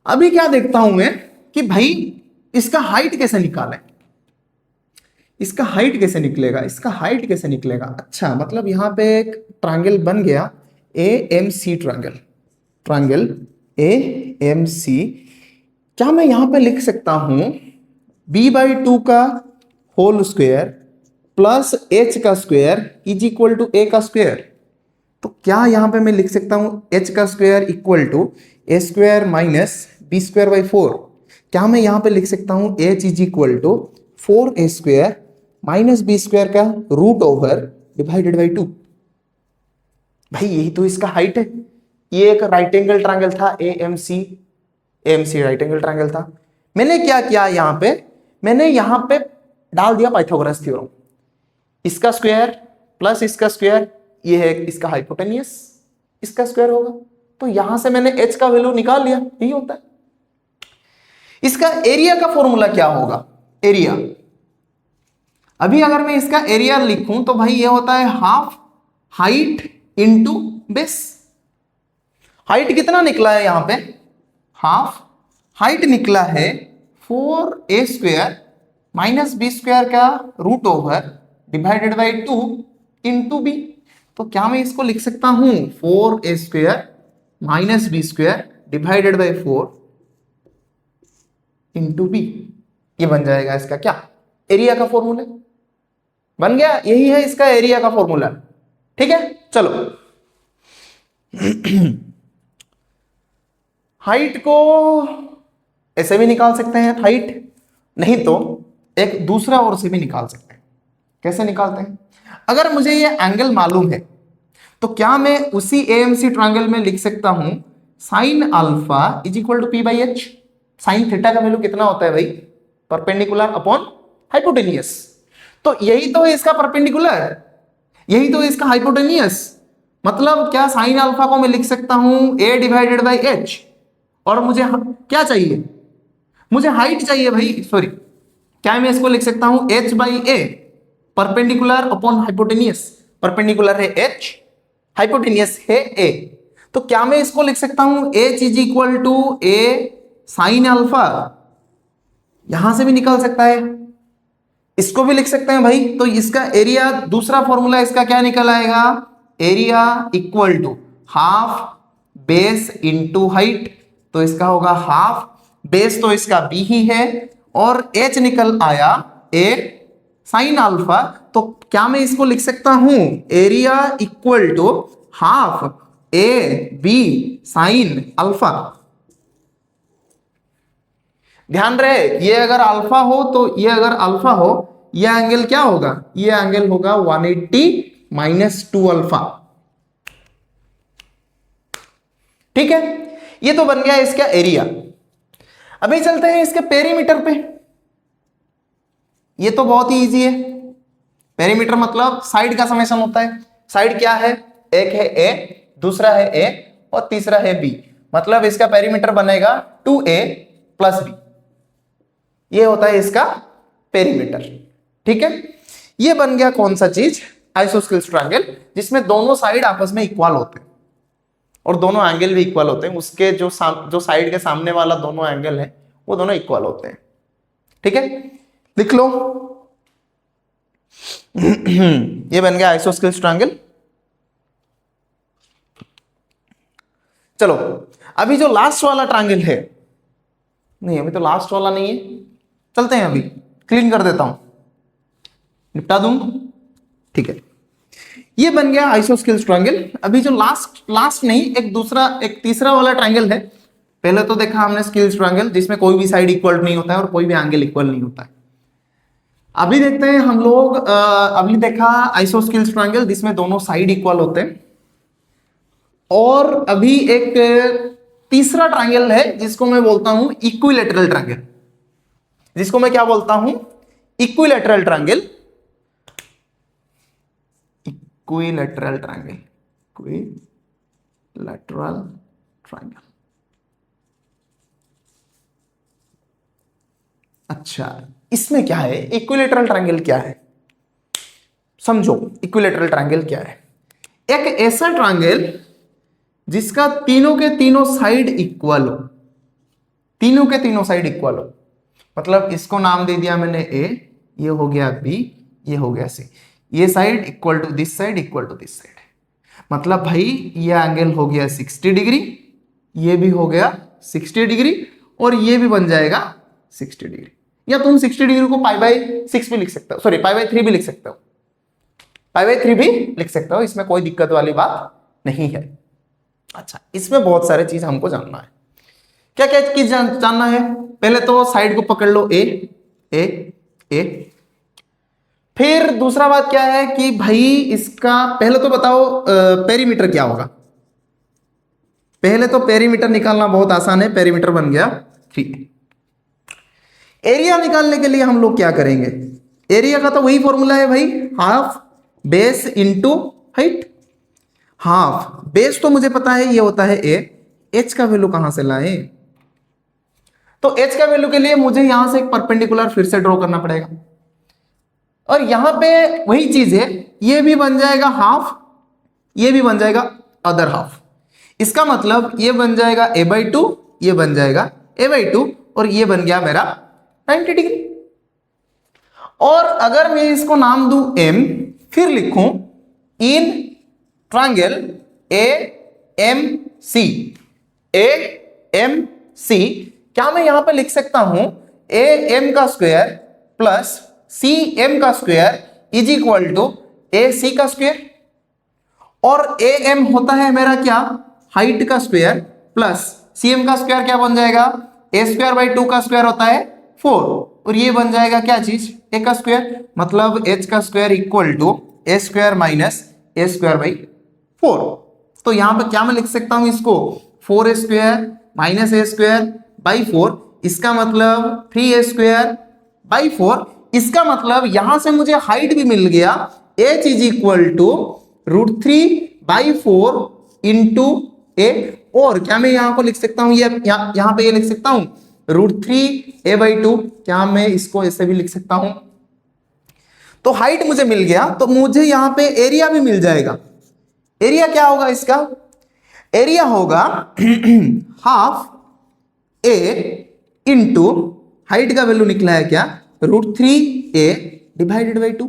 S1: अभी क्या देखता हूं मैं कि भाई इसका हाइट कैसे निकालें, इसका हाइट कैसे निकलेगा, इसका हाइट कैसे निकलेगा। अच्छा, मतलब यहां पे एक ट्रायंगल बन गया AMC ट्रायंगल, ट्रायंगल AMC। क्या मैं यहां पे लिख सकता हूं b/2 का होल स्क्वायर प्लस h का square is equal to a का स्क्वायर। तो क्या यहां पे मैं लिख सकता हूं h का square equal to a square minus b square by 4। क्या मैं यहां पे लिख सकता हूं h is equal to 4a square minus b square का रूट ओवर डिवाइडेड बाई 2। भाई यही तो इसका हाइट है। ये एक राइट एंगल ट्रायंगल था AMC राइट एंगल ट्रायंगल था। मैंने क्या किया यहां पे, मैंने यहां पे डाल दिया पाइथागोरस थ्योरम। इसका स्क्वायर प्लस इसका स्क्वायर, ये है इसका हाइपोटेनियस, इसका स्क्वायर होगा। तो यहां से मैंने h का वैल्यू निकाल लिया, यही होता है। इसका एरिया का फॉर्मूला क्या होगा? एरिया, अभी अगर मैं इसका एरिया लिखूं तो भाई ये होता है half height into base. Height कितना निकला है यहां पे? हाफ हाइट निकला है 4a² माइनस बी स्क्वायर का root over divided by 2 into B. तो क्या मैं इसको लिख सकता हूं 4a² minus B square divided by 4 into B. ये बन जाएगा इसका क्या? एरिया का फॉर्मूला बन गया। यही है इसका एरिया का फॉर्मूला। ठीक है, चलो हाइट को ऐसे भी निकाल सकते हैं, हाइट नहीं तो एक दूसरा और से भी निकाल सकते हैं। कैसे निकालते हैं? अगर मुझे ये एंगल मालूम है तो क्या मैं उसी एएमसी ट्रायंगल में लिख सकता हूं sine alpha is equal to P by H. Sine theta का वैल्यू कितना होता है भाई? Perpendicular upon hypotenuse. तो यही तो है इसका परपेंडिकुलर, यही तो है इसका हाइपोटेनियस। मतलब क्या साइन अल्फा को मैं लिख सकता हूं a डिवाइडेड बाई एच, और मुझे क्या चाहिए? मुझे हाइट चाहिए भाई, सॉरी, क्या मैं इसको लिख सकता हूं h by A, perpendicular upon hypotenuse. Perpendicular है h, हाइपोटेनियस है a। तो क्या मैं इसको लिख सकता हूं h is equal to a sine alpha? यहां से भी निकल सकता है, इसको भी लिख सकते हैं भाई। तो इसका एरिया, दूसरा फॉर्मूला इसका क्या निकल आएगा? Area equal to half base into height. तो इसका होगा हाफ, बेस तो इसका b ही है, और h निकल आया a साइन अल्फा। तो क्या मैं इसको लिख सकता हूं area equal to half a b sine alpha. ध्यान रहे, ये अगर अल्फा हो तो ये अगर अल्फा हो, ये एंगल क्या होगा? ये एंगल होगा 180 माइनस 2 अल्फा। ठीक है, ये तो बन गया इसका एरिया। अभी चलते हैं इसके पेरीमीटर पे। ये तो बहुत ही इजी है। पेरीमीटर मतलब साइड का समेशन होता है। साइड क्या है? एक है a, दूसरा है a और तीसरा है b। मतलब इसका पेरीमीटर बनेगा 2a प्लस b। ये होता है इसका पेरीमीटर। ठीक है, ये बन गया कौन सा चीज? आइसोस्केल्स ट्रायंगल, जिसमें दोनों साइड आपस में इक्वल होते हैं और दोनों एंगल भी इक्वल होते हैं। उसके जो साइड के सामने वाला दोनों एंगल है वो दोनों इक्वल होते हैं। ठीक है, लिख लो। ये बन गया आइसोस्केल्स ट्रायंगल। चलो अभी जो लास्ट वाला ट्रायंगल है, नहीं अभी तो लास्ट वाला नहीं है, चलते हैं अभी क्लीन कर देता हूं, निपटा दूं। ठीक है, ये बन गया आइसोस्केल्स ट्रायंगल। अभी जो लास्ट नहीं, एक तीसरा वाला ट्रायंगल है। पहले तो देखा हमने स्केल्स ट्रायंगल जिसमें कोई भी साइड इक्वल नहीं होता है और कोई भी एंगल इक्वल नहीं होता है। अभी देखते हैं हम लोग, अभी देखा आइसोस्केल्स ट्रायंगल जिसमें दोनों साइड इक्वल होते हैं। और अभी एक तीसरा ट्रायंगल है जिसको मैं बोलता हूं इक्विलैटरल ट्रायंगल। जिसको मैं क्या बोलता हूं? Equilateral triangle. Equilateral triangle, equilateral triangle. अच्छा, इसमें क्या है? इक्विलैटरल ट्रायंगल क्या है समझो। इक्विलैटरल ट्रायंगल क्या है? एक ऐसा ट्रायंगल जिसका तीनों के तीनों साइड इक्वल हो। तीनों के तीनों साइड इक्वल हो, मतलब इसको नाम दे दिया मैंने a, ये हो गया b, ये हो गया c। ये side equal to this side, equal to this side. मतलब भाई ये एंगल हो गया 60 डिग्री, ये भी हो गया 60 डिग्री, और ये भी बन जाएगा 60 डिग्री। या तुम 60 डिग्री को पाई बाई 6 भी लिख सकते हो, सॉरी पाई बाई 3 भी लिख सकते हो, पाई बाई 3 भी लिख सकते हो, इसमें कोई दिक्कत वाली बात नहीं है। अच्छा, इसमें बहुत सारे चीज हमको जानना है। क्या क्या चीज जानना है? पहले तो साइड को पकड़ लो, ए ए ए। फिर दूसरा बात क्या है कि भाई इसका पहले तो बताओ पेरीमीटर क्या होगा। पहले तो पेरीमीटर निकालना बहुत आसान है, पेरीमीटर बन गया 3। एरिया निकालने के लिए हम लोग क्या करेंगे? एरिया का तो वही फॉर्मूला है भाई, half base into height, half. Base तो मुझे पता है ये होता है ए, एच का वैल्यू कहां से लाए? तो एच का वैल्यू के लिए मुझे यहां से एक परपेंडिकुलर फिर से ड्रॉ करना पड़ेगा, और यहां पे वही चीज है, ये भी बन जाएगा हाफ, ये भी बन जाएगा अदर हाफ। इसका मतलब ये बन जाएगा a/2, ये बन जाएगा a/2, और ये बन गया मेरा 90 डिग्री। और अगर मैं इसको नाम दूं m, फिर लिखूं इन ट्रायंगल AMC, AMC, क्या मैं यहां पे लिख सकता हूं AM का स्क्वायर प्लस CM का square is equal to AC का स्क्वायर, और AM होता है मेरा क्या, हाइट का स्क्वायर, प्लस CM का स्क्वायर क्या बन जाएगा, a²/2 का स्क्वायर होता है 4, और ये बन जाएगा क्या चीज, a का स्क्वायर, मतलब h का square equal to a² minus a²/4। तो यहां पे क्या मैं लिख सकता हूं इसको, 4a² माइनस a²/4, इसका मतलब 3a²/4। इसका मतलब यहां से मुझे हाइट भी मिल गया, h is equal to √3/4 into a, और क्या मैं यहां को लिख सकता हूं, ये यहां पे ये लिख सकता हूं √3a/2, क्या मैं इसको ऐसे भी लिख सकता हूं? तो हाइट मुझे मिल गया, तो मुझे यहां पे एरिया भी मिल जाएगा। एरिया क्या होगा इसका, एरिया होगा हाफ a इंटू हाइट का वैल्यू निकला है क्या, √3a डिवाइडेड बाई 2।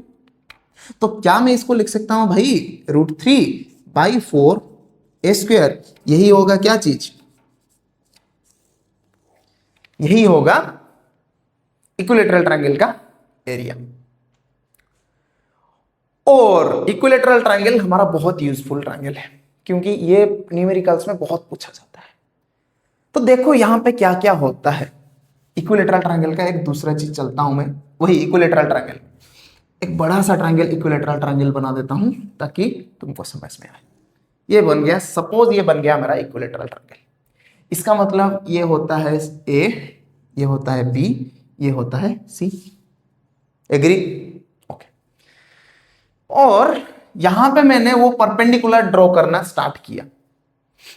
S1: तो क्या मैं इसको लिख सकता हूं भाई, √3/4 a², यही होगा क्या चीज, यही होगा इक्विलैटरल ट्रायंगल का एरिया। और इक्विलैटरल ट्रायंगल हमारा बहुत यूजफुल ट्रायंगल है, क्योंकि ये न्यूमेरिकल्स में बहुत पूछा जाता है। तो देखो यहां पे क्या क्या होता है इक्विलैटरल ट्रायंगल का, एक दूसरा चीज चलता हूं मैं, वही इक्विलैटरल ट्रायंगल, एक बड़ा सा ट्रायंगल इक्विलैटरल ट्रायंगल बना देता हूं ताकि तुमको समझ में आए। ये बन गया, सपोज ये बन गया मेरा इक्विलैटरल ट्रायंगल। इसका मतलब ये होता है A, ये होता है B, ये होता है C। एग्री? ओके। और यहां पे मैंने वो परपेंडिकुलर ड्रॉ करना स्टार्ट किया,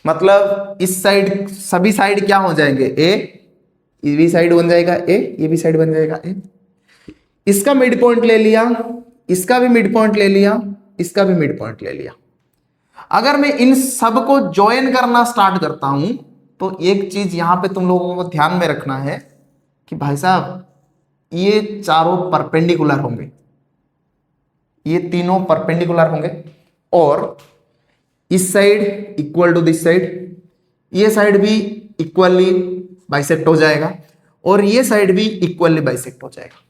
S1: मतलब इस साइड सभी साइड क्या हो जाएंगे, ये भी साइड बन जाएगा A, ये भी साइड बन जाएगा A। इसका मिड पॉइंट ले लिया, इसका भी मिड पॉइंट ले लिया, इसका भी मिड पॉइंट ले लिया। अगर मैं इन सब को ज्वाइन करना स्टार्ट करता हूं, तो एक चीज यहां पे तुम लोगों को ध्यान में रखना है कि भाई साहब ये चारों परपेंडिकुलर होंगे, ये तीनों परपेंडिकुलर होंगे, और इस side equal to this side, ये साइड भी इक्वली बाइसेक्ट हो जाएगा, और ये साइड भी इक्वली बाइसेक्ट हो जाएगा।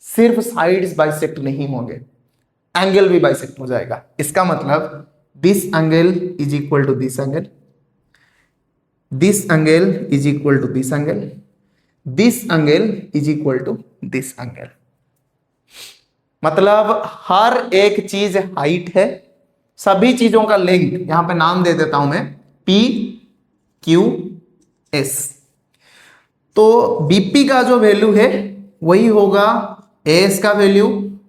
S1: सिर्फ साइड्स बाइसेक्ट नहीं होंगे, एंगल भी बाइसेक्ट हो जाएगा। इसका मतलब this angle is equal to this angle, this angle is equal to this angle, this angle is equal to this angle. मतलब हर एक चीज हाइट है, सभी चीजों का लेंथ यहां पे नाम दे देता हूं मैं P Q S। तो BP का जो वैल्यू है वही होगा AS का वैल्यू,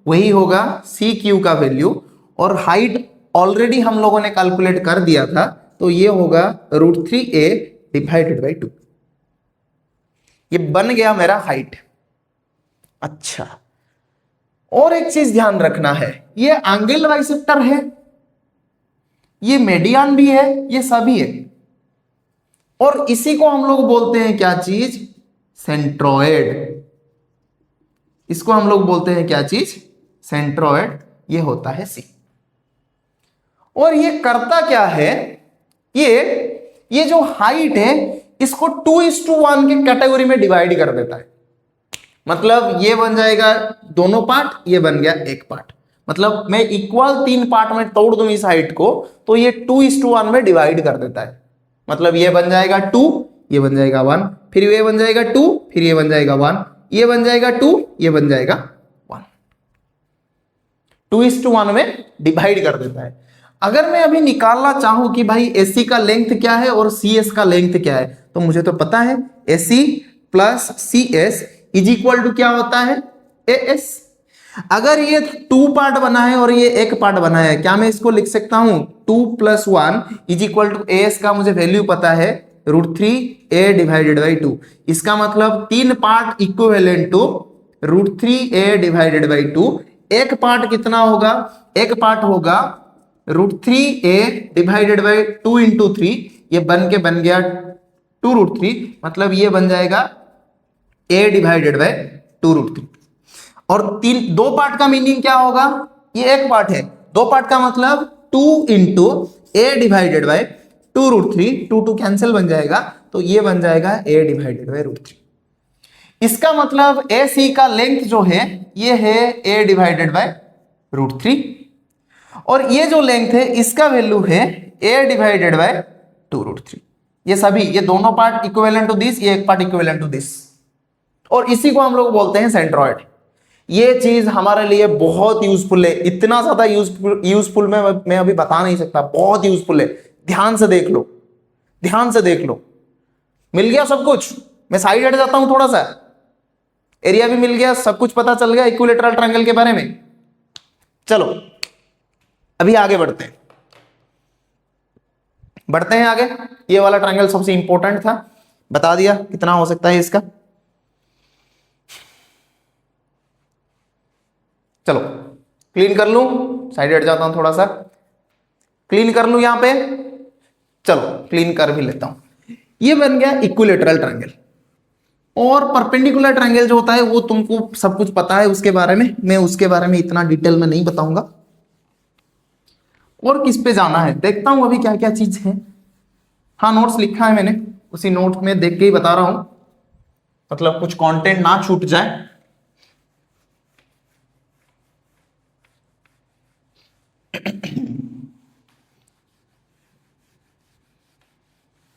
S1: वही होगा CQ का वैल्यू, और हाइट ऑलरेडी हम लोगों ने कैलकुलेट कर दिया था, तो ये होगा √3a डिवाइडेड बाई 2। ये बन गया मेरा हाइट। अच्छा, और एक चीज ध्यान रखना है, ये एंगल बाइसेक्टर है, ये मेडियन भी है, ये सभी है, और इसी को हम लोग बोलते हैं क्या चीज, सेंट्रोइड। इसको हम लोग बोलते हैं क्या चीज, सेंट्रोइड। ये होता है C। और ये करता क्या है, ये जो हाइट है इसको 2:1 के कैटेगरी में डिवाइड कर देता है। मतलब ये बन जाएगा दोनों पार्ट, ये बन गया एक पार्ट। मतलब मैं इक्वल 3 पार्ट में तोड़ दूं इस हाइट को, तो ये 2:1 में डिवाइड कर देता है। मतलब ये बन जाएगा 2, ये बन जाएगा 1, फिर ये बन जाएगा 2, फिर ये बन जाएगा 1, ये बन जाएगा 2, ये बन जाएगा 1। 2:1 में डिवाइड कर देता है। अगर मैं अभी निकालना चाहूं कि भाई AC का लेंथ क्या है और CS का लेंथ क्या है, तो मुझे तो पता है AC plus CS is equal to क्या होता है, AS। अगर ये 2 पार्ट बना है और ये एक पार्ट बना है, क्या मैं इसको लिख सकता हूं 2 + 1 इज इक्वल टू एस का मुझे वैल्यू पता है √3a डिवाइडेड बाई 2। इसका मतलब 3 part equivalent to √3a divided by 2। एक पार्ट कितना होगा, एक पार्ट होगा √3a डिवाइडेड बाई 2 × 3, ये बन गया 2√3, मतलब ये बन जाएगा a डिवाइडेड बाई 2√3। और दो पार्ट का मीनिंग क्या होगा, ये एक पार्ट है, दो पार्ट का मतलब 2 × a डिवाइडेड बाई 2√3, 2 कैंसिल बन जाएगा, तो ये बन जाएगा a डिवाइडेड बाई √3। इसका मतलब AC का लेंथ जो है ये है a डिवाइडेड बाई √3, और ये जो लेंथ है इसका वैल्यू है a डिवाइडेड बाई 2√3। ये सभी, ये दोनों पार्ट इक्विवेलेंट टू दिस, ये एक पार्ट इक्विवेलेंट टू दिस, और इसी को हम लोग बोलते हैं सेंट्रॉइड। ये चीज हमारे लिए बहुत यूजफुल है, इतना ज्यादा यूजफुल मैं अभी बता नहीं सकता, बहुत यूजफुल है। ध्यान से देख लो, ध्यान से देख लो। मिल गया सब कुछ, मैं साइड हट जाता हूं थोड़ा सा, एरिया भी मिल गया, सब कुछ पता चल गया इक्विलैटरल ट्रायंगल के बारे में। चलो अभी आगे बढ़ते हैं, बढ़ते हैं आगे। ये वाला ट्रायंगल सबसे इंपॉर्टेंट था, बता दिया कितना हो सकता है इसका। चलो क्लीन कर लूं, साइड हट जाता हूं थोड़ा सा, क्लीन कर लूं यहां पे। चलो क्लीन कर भी लेता हूं। ये बन गया इक्विलैटरल ट्रायंगल, और परपेंडिकुलर ट्रायंगल जो होता है वो तुमको सब कुछ पता है उसके बारे में, मैं उसके बारे में इतना डिटेल में नहीं बताऊंगा। और किस पे जाना है देखता हूं अभी क्या क्या चीज है। हाँ नोट्स लिखा है मैंने, उसी नोट में देख के ही बता रहा हूं, मतलब कुछ कंटेंट ना छूट जाए।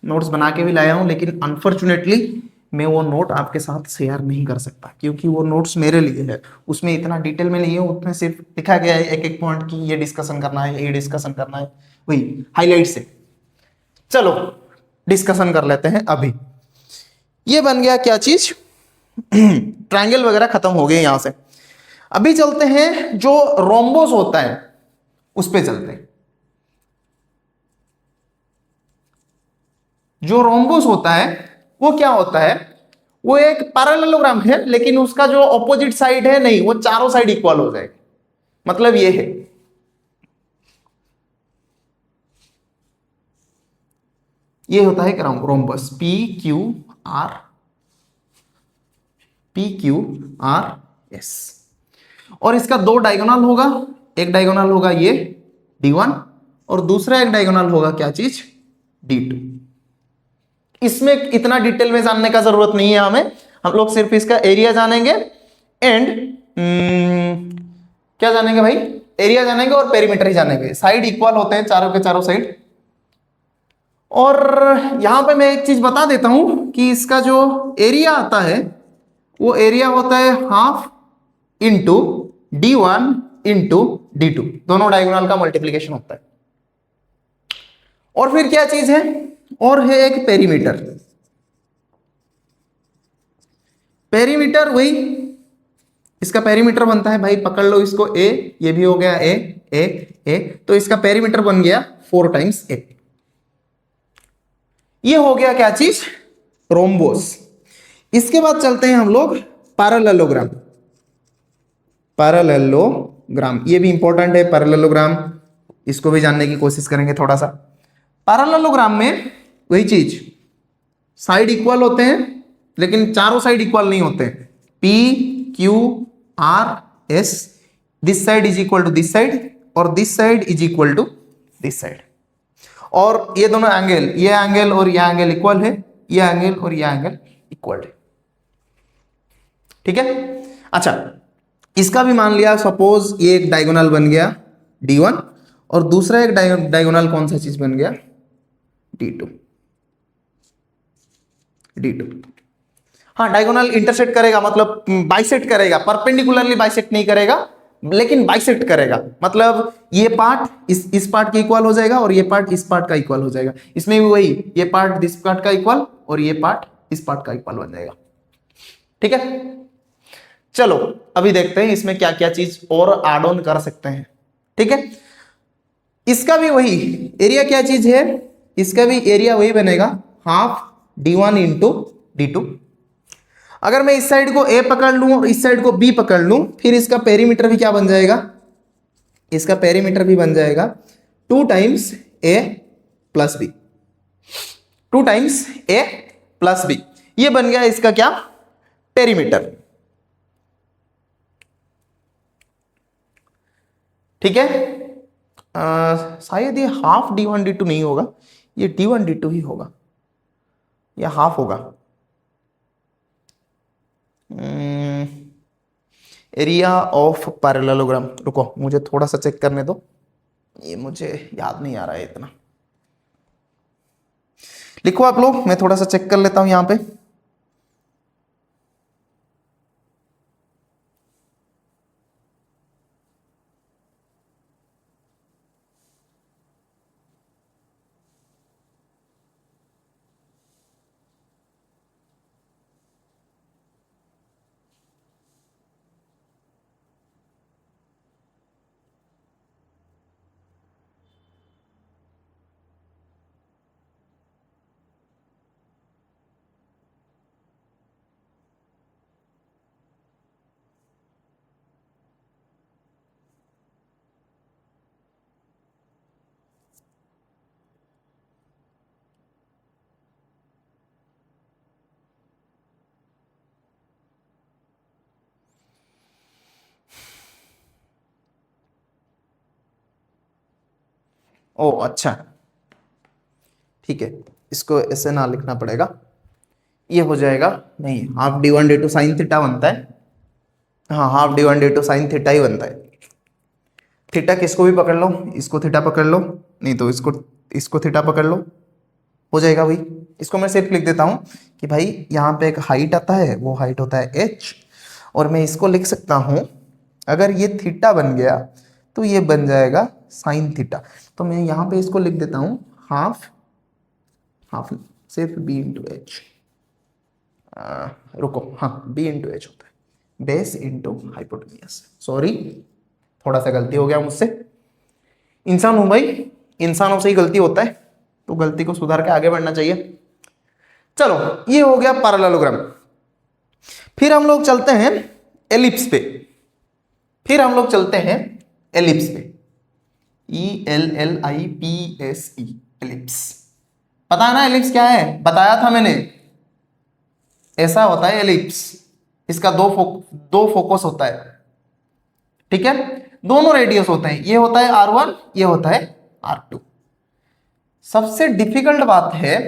S1: नोट्स बना के भी लाया हूं, लेकिन अनफॉर्चुनेटली मैं वो नोट आपके साथ शेयर नहीं कर सकता, क्योंकि वो नोट्स मेरे लिए है, उसमें इतना डिटेल में नहीं है, उसमें सिर्फ लिखा गया है एक एक पॉइंट की ये डिस्कशन करना है, ये डिस्कशन करना है, वही हाईलाइट से। चलो डिस्कशन कर लेते हैं अभी। ये बन गया क्या चीज, ट्रायंगल वगैरह खत्म हो गए यहां से। अभी चलते हैं जो रोम्बोस होता है उस पे चलते हैं। जो रोम्बोस होता है वो क्या होता है, वो एक पैरेललोग्राम है, लेकिन उसका जो ऑपोजिट साइड है नहीं, वो चारों साइड इक्वल हो जाएगा। मतलब ये है, ये होता है रोम्बस, PQRS, और इसका दो डायगोनल होगा, एक डायगोनल होगा ये D1 और दूसरा एक डायगोनल होगा क्या चीज D2। इसमें इतना डिटेल में जानने का जरूरत नहीं है हमें, हम लोग सिर्फ इसका एरिया जानेंगे एंड क्या जानेंगे भाई, एरिया जानेंगे और पेरीमीटर ही जानेंगे। साइड इक्वल होते हैं चारों के चारों साइड। और यहां पे मैं एक चीज बता देता हूं कि इसका जो एरिया आता है वो एरिया होता है half into D1 into D2, दोनों डायगोनल का मल्टीप्लीकेशन होता है। और फिर क्या चीज है, और है एक पेरीमीटर। पेरीमीटर वही, इसका पेरीमीटर बनता है भाई, पकड़ लो इसको A, ये भी हो गया A, तो इसका पेरीमीटर बन गया 4 × A। ये हो गया क्या चीज, रोम्बोस। इसके बाद चलते हैं हम लोग पैरेललोग्राम। पैरेललोग्राम ये भी इंपॉर्टेंट है, पैरेललोग्राम इसको भी जानने की कोशिश करेंगे थोड़ा सा। पैरेललोग्राम में वही चीज, साइड इक्वल होते हैं लेकिन चारों साइड इक्वल नहीं होते हैं। PQRS, this side is equal to this side और this side is equal to this side, और ये दोनों एंगल, ये एंगल और ये एंगल इक्वल है, ये एंगल और ये एंगल इक्वल है। ठीक है, अच्छा इसका भी मान लिया, सपोज ये एक डायगोनल बन गया D1 और दूसरा एक डायगोनल कौन सा चीज बन गया D2। हाँ डायगोनल इंटरसेक्ट करेगा, मतलब बाइसेक्ट करेगा, परपेंडिकुलरली बाइसेक्ट नहीं करेगा लेकिन बाइसेक्ट करेगा, मतलब ये पार्ट इस पार्ट के इक्वल हो जाएगा और ये पार्ट इस पार्ट का इक्वल हो जाएगा। इसमें भी वही, ये पार्ट दिस पार्ट का इक्वल और ये पार्ट इस पार्ट का इक्वल बन जाएगा। ठीक है, चलो अभी देखते हैं इसमें क्या क्या चीज और ऐड ऑन कर सकते हैं। ठीक है, इसका भी वही एरिया क्या चीज है, इसका भी एरिया वही बनेगा हाफ d1 इंटू d2। अगर मैं इस साइड को a पकड़ लूं और इस साइड को b पकड़ लूं, फिर इसका पेरीमीटर भी क्या बन जाएगा, इसका पेरीमीटर भी बन जाएगा 2 times a plus b, 2 times a plus b. ये बन गया इसका क्या, पेरीमीटर। ठीक है, शायद ये हाफ d1 d2 नहीं होगा, ये d1 d2 ही होगा, या हाफ होगा। एरिया ऑफ पैरेललोग्राम, रुको मुझे थोड़ा सा चेक करने दो, ये मुझे याद नहीं आ रहा है इतना। लिखो आप लोग, मैं थोड़ा सा चेक कर लेता हूं यहां पे। ओ अच्छा, ठीक है, इसको ऐसे ना लिखना पड़ेगा, ये हो जाएगा, नहीं half d1 d2 sine theta बनता है, हाँ half d1 d2 sine theta ही बनता है। थीटा किसको भी पकड़ लो, इसको थीटा पकड़ लो, नहीं तो इसको थीटा पकड़ लो, हो जाएगा भाई। इसको मैं सिर्फ लिख देता हूं कि भाई यहाँ पे एक हाइट आता है, वो हाइट होता है h, और मैं इसको लिख सकता हूं, अगर ये थीटा बन गया तो ये बन जाएगा साइन थीटा। तो मैं यहाँ पे इसको लिख देता हूं हाफ, हाफ सिर्फ b इंटू एच, रुको हाँ b इंटू एच होता है, बेस इंटू हाइपोटेन्यूज। सॉरी थोड़ा सा गलती हो गया मुझसे, इंसान हूं भाई, इंसानों से ही गलती होता है, तो गलती को सुधार के आगे बढ़ना चाहिए। चलो ये हो गया पैरेललोग्राम। फिर हम लोग चलते हैं एलिप्स पे, फिर हम लोग चलते हैं एलिप्स पे, ELLIPSE, एलिप्स। पता है ना एलिप्स क्या है, बताया था मैंने, ऐसा होता है एलिप्स, इसका दो फोकस होता है। ठीक है, दोनों रेडियस होते हैं, ये होता है R1, ये होता है R2। सबसे डिफिकल्ट बात है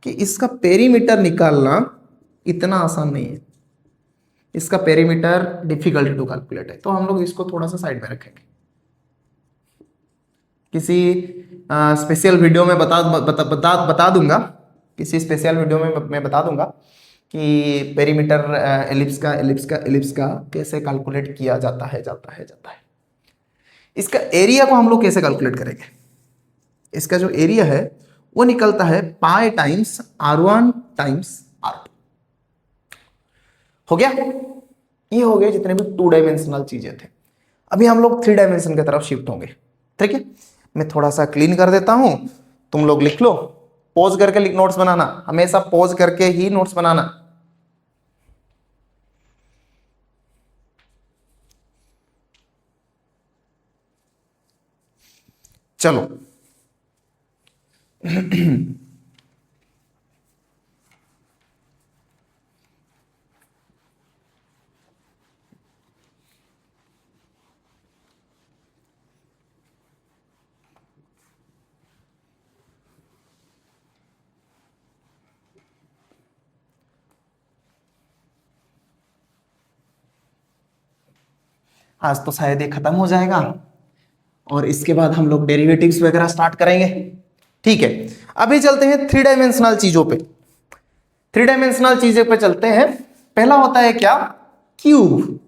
S1: कि इसका पेरीमीटर निकालना इतना आसान नहीं है, इसका पेरीमीटर डिफिकल्ट टू कैलकुलेट है, तो हम लोग इसको थोड़ा सा साइड में रखेंगे। किसी स्पेशल वीडियो में बता दूंगा, किसी स्पेशल वीडियो में मैं बता दूंगा कि पेरीमीटर एलिप्स का कैसे कैलकुलेट किया जाता है। इसका एरिया को हम लोग कैसे कैलकुलेट करेंगे, इसका जो एरिया है वो निकलता है पाई टाइम्स R1 टाइम्स R2। हो गया, ये हो गए जितने भी 2 डायमेंशनल चीजें थे। अभी हम लोग 3 डायमेंशन की तरफ शिफ्ट होंगे। ठीक है, मैं थोड़ा सा क्लीन कर देता हूं, तुम लोग लिख लो, पॉज करके नोट्स बनाना, हमेशा पॉज करके ही नोट्स बनाना। चलो आज तो शायद ये खत्म हो जाएगा और इसके बाद हम लोग डेरिवेटिव्स वगैरह स्टार्ट करेंगे। ठीक है, अभी चलते हैं 3 डायमेंशनल चीजों पे, 3 डायमेंशनल चीजों पे चलते हैं। पहला होता है क्या, क्यूब।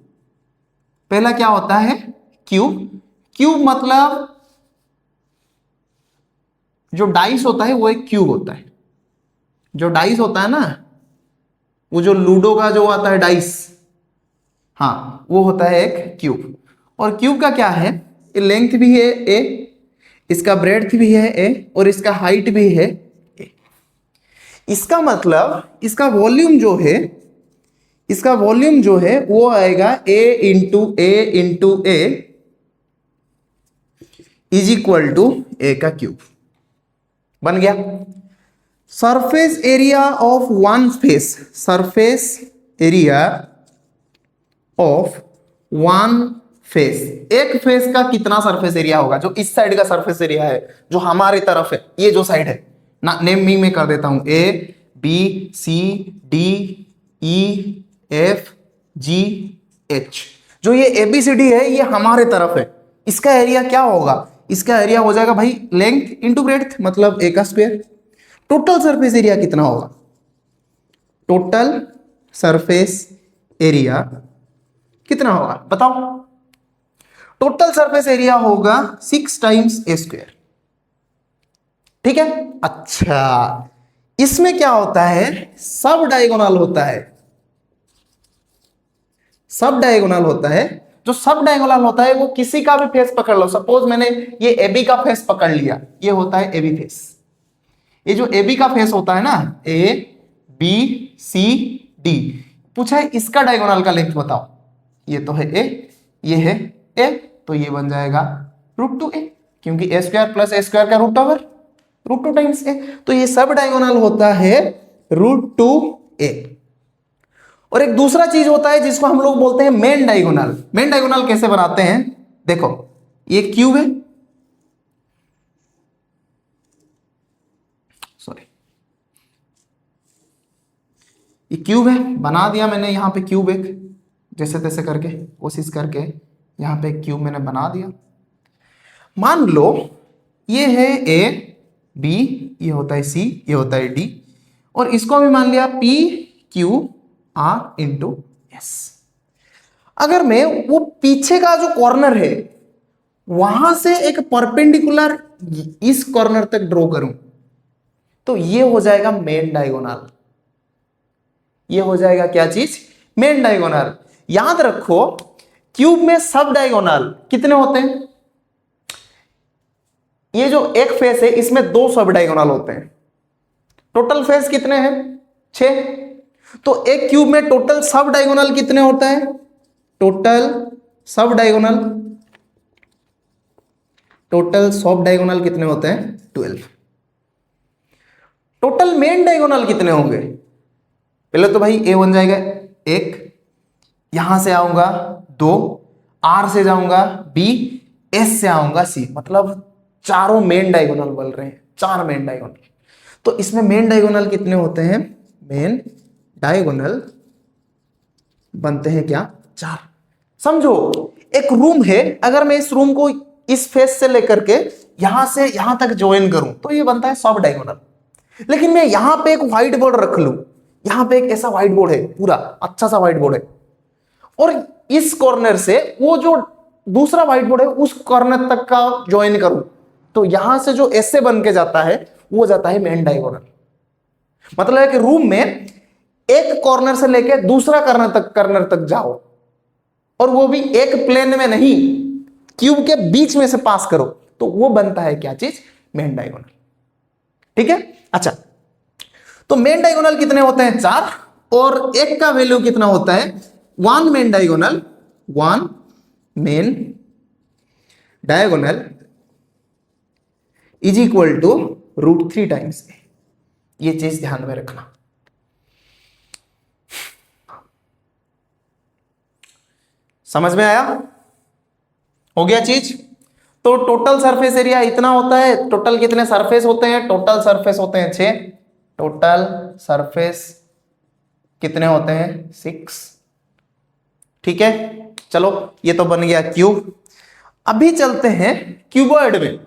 S1: पहला क्या होता है, क्यूब। क्यूब मतलब जो डाइस होता है वो एक क्यूब होता है। जो डाइस होता है ना, वो जो लूडो का जो आता है डाइस, हाँ वो होता है एक क्यूब। और क्यूब का क्या है, लेंथ भी है ए, इसका ब्रेड्थ भी है ए, और इसका हाइट भी है ए। इसका मतलब इसका वॉल्यूम जो है वो आएगा A into A is equal to A का क्यूब। बन गया। Surface area of one face, surface area of one face, एक फेस का कितना सरफेस एरिया होगा, जो इस साइड का सरफेस एरिया है, जो हमारी तरफ है, ये जो साइड है ना, नेम मी में कर देता हूं, A B C D E F G H, जो ये ए बी सी डी है ये हमारे तरफ है, इसका एरिया क्या होगा, इसका एरिया हो जाएगा भाई लेंथ इंटू ब्रेड्थ, मतलब ए का स्क्वायर। टोटल सरफेस एरिया कितना होगा, टोटल सरफेस एरिया कितना होगा बताओ। टोटल सरफेस एरिया होगा 6 टाइम्स ए स्क्वायर। ठीक है। अच्छा, इसमें क्या होता है, सब डायगोनल होता है, सब डायगोनल होता है। जो सब डायगोनल होता है वो किसी का भी फेस पकड़ लो, सपोज मैंने ये एबी का फेस पकड़ लिया, ये होता है एबी फेस। ये जो एबी का फेस होता है ना, ए बी सी डी, पूछा है इसका डायगोनल का लेंथ बताओ, ये तो है ए, ये है ए, तो ये बन जाएगा √2 ए, क्योंकि ए स्क्वायर प्लस ए स्क्वायर का रूट ओवर √2 टाइम्स ए, तो ये सब डायगोनल होता है √2 ए। और एक दूसरा चीज होता है जिसको हम लोग बोलते हैं मेन डायगोनल। मेन डायगोनल कैसे बनाते हैं, देखो ये क्यूब है, सॉरी ये क्यूब है, बना दिया मैंने यहाँ पे क्यूब, एक जैसे तैसे करके कोशिश करके यहाँ पे क्यूब मैंने बना दिया। मान लो ये है ए बी, ये होता है सी, ये होता है डी, और इसको भी मान लिया P Q R into S. अगर मैं वो पीछे का जो कॉर्नर है वहां से एक परपेंडिकुलर इस कॉर्नर तक ड्रॉ करूं, तो ये हो जाएगा मेन डायगोनल। ये हो जाएगा क्या चीज, मेन डायगोनल। याद रखो क्यूब में सब डायगोनल कितने होते हैं, ये जो एक फेस है इसमें 2 सब डायगोनल होते हैं। टोटल फेस कितने हैं, 6, तो एक क्यूब में टोटल सब डायगोनल कितने होता है, टोटल सब डायगोनल कितने होते हैं, 12। टोटल मेन डायगोनल कितने होंगे, पहले तो भाई ए बन जाएगा 1, यहां से आऊंगा 2, आर से जाऊंगा बी, एस से आऊंगा सी, मतलब चारों मेन डायगोनल बन रहे हैं, 4 मेन डायगोनल। तो इसमें मेन डायगोनल कितने होते हैं, मेन डायगोनल बनते हैं क्या, 4। समझो एक रूम है, अगर मैं इस रूम को इस फेस से लेकर के यहां से यहां तक ज्वाइन करूं तो ये बनता है सब डायगोनल। लेकिन मैं यहां पे एक व्हाइट बोर्ड रख लूं, यहां पे एक ऐसा व्हाइट बोर्ड है, पूरा अच्छा सा व्हाइट बोर्ड है, और इस कॉर्नर से वो जो दूसरा व्हाइट बोर्ड है उस कॉर्नर तक का ज्वाइन करूं, तो यहां से जो ऐसे बन के जाता है वो जाता है मेन डायगोनल। मतलब है कि रूम में एक कॉर्नर से लेके दूसरा कॉर्नर तक जाओ, और वो भी एक प्लेन में नहीं, क्यूब के बीच में से पास करो, तो वो बनता है क्या चीज, मेन डायगोनल। ठीक है। अच्छा, तो मेन डायगोनल कितने होते हैं, 4, और एक का वैल्यू कितना होता है, 1 main diagonal, 1 main diagonal is equal to √3 times A. ये चीज ध्यान में रखना। समझ में आया, हो गया चीज। तो टोटल सरफेस एरिया इतना होता है। टोटल कितने सरफेस होते हैं, टोटल सरफेस होते हैं 6, टोटल सरफेस कितने होते हैं, 6। ठीक है, चलो ये तो बन गया क्यूब। अभी चलते हैं क्यूबॉइड में,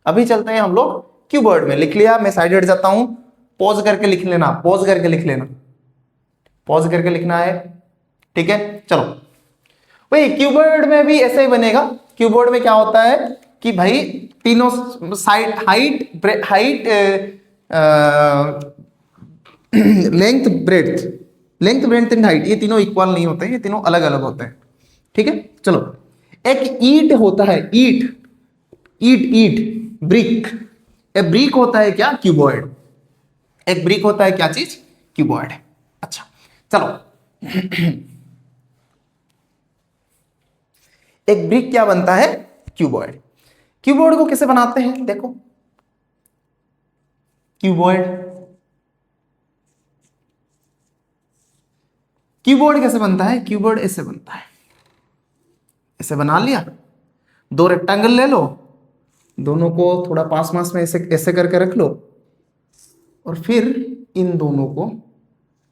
S1: अभी चलते हैं हम लोग क्यूबॉइड में। लिख लिया, मैं साइड हट जाता हूं, पॉज करके लिख लेना, पॉज करके लिख लेना, पॉज करके लिखना है। ठीक है, चलो भाई क्यूबॉइड में भी ऐसे ही बनेगा। क्यूबॉइड में क्या होता है कि भाई तीनों side height length breadth, length, breadth and height ये तीनों इक्वल नहीं होते हैं, ये तीनों अलग अलग होते हैं। ठीक है, चलो एक ईट होता है, ईट ईट ईट ब्रिक। ए ब्रिक होता है क्या? क्यूबॉइड। एक ब्रिक होता है क्या चीज? क्यूबॉइड। अच्छा चलो एक ब्रिक क्या बनता है? क्यूबॉइड। क्यूबॉइड को कैसे बनाते हैं? देखो क्यूबॉइड, क्यूबॉइड कैसे बनता है? क्यूबॉइड ऐसे बनता है, ऐसे बना लिया, दो रेक्टेंगल ले लो, दोनों को थोड़ा पास पास में ऐसे ऐसे करके रख लो और फिर इन दोनों को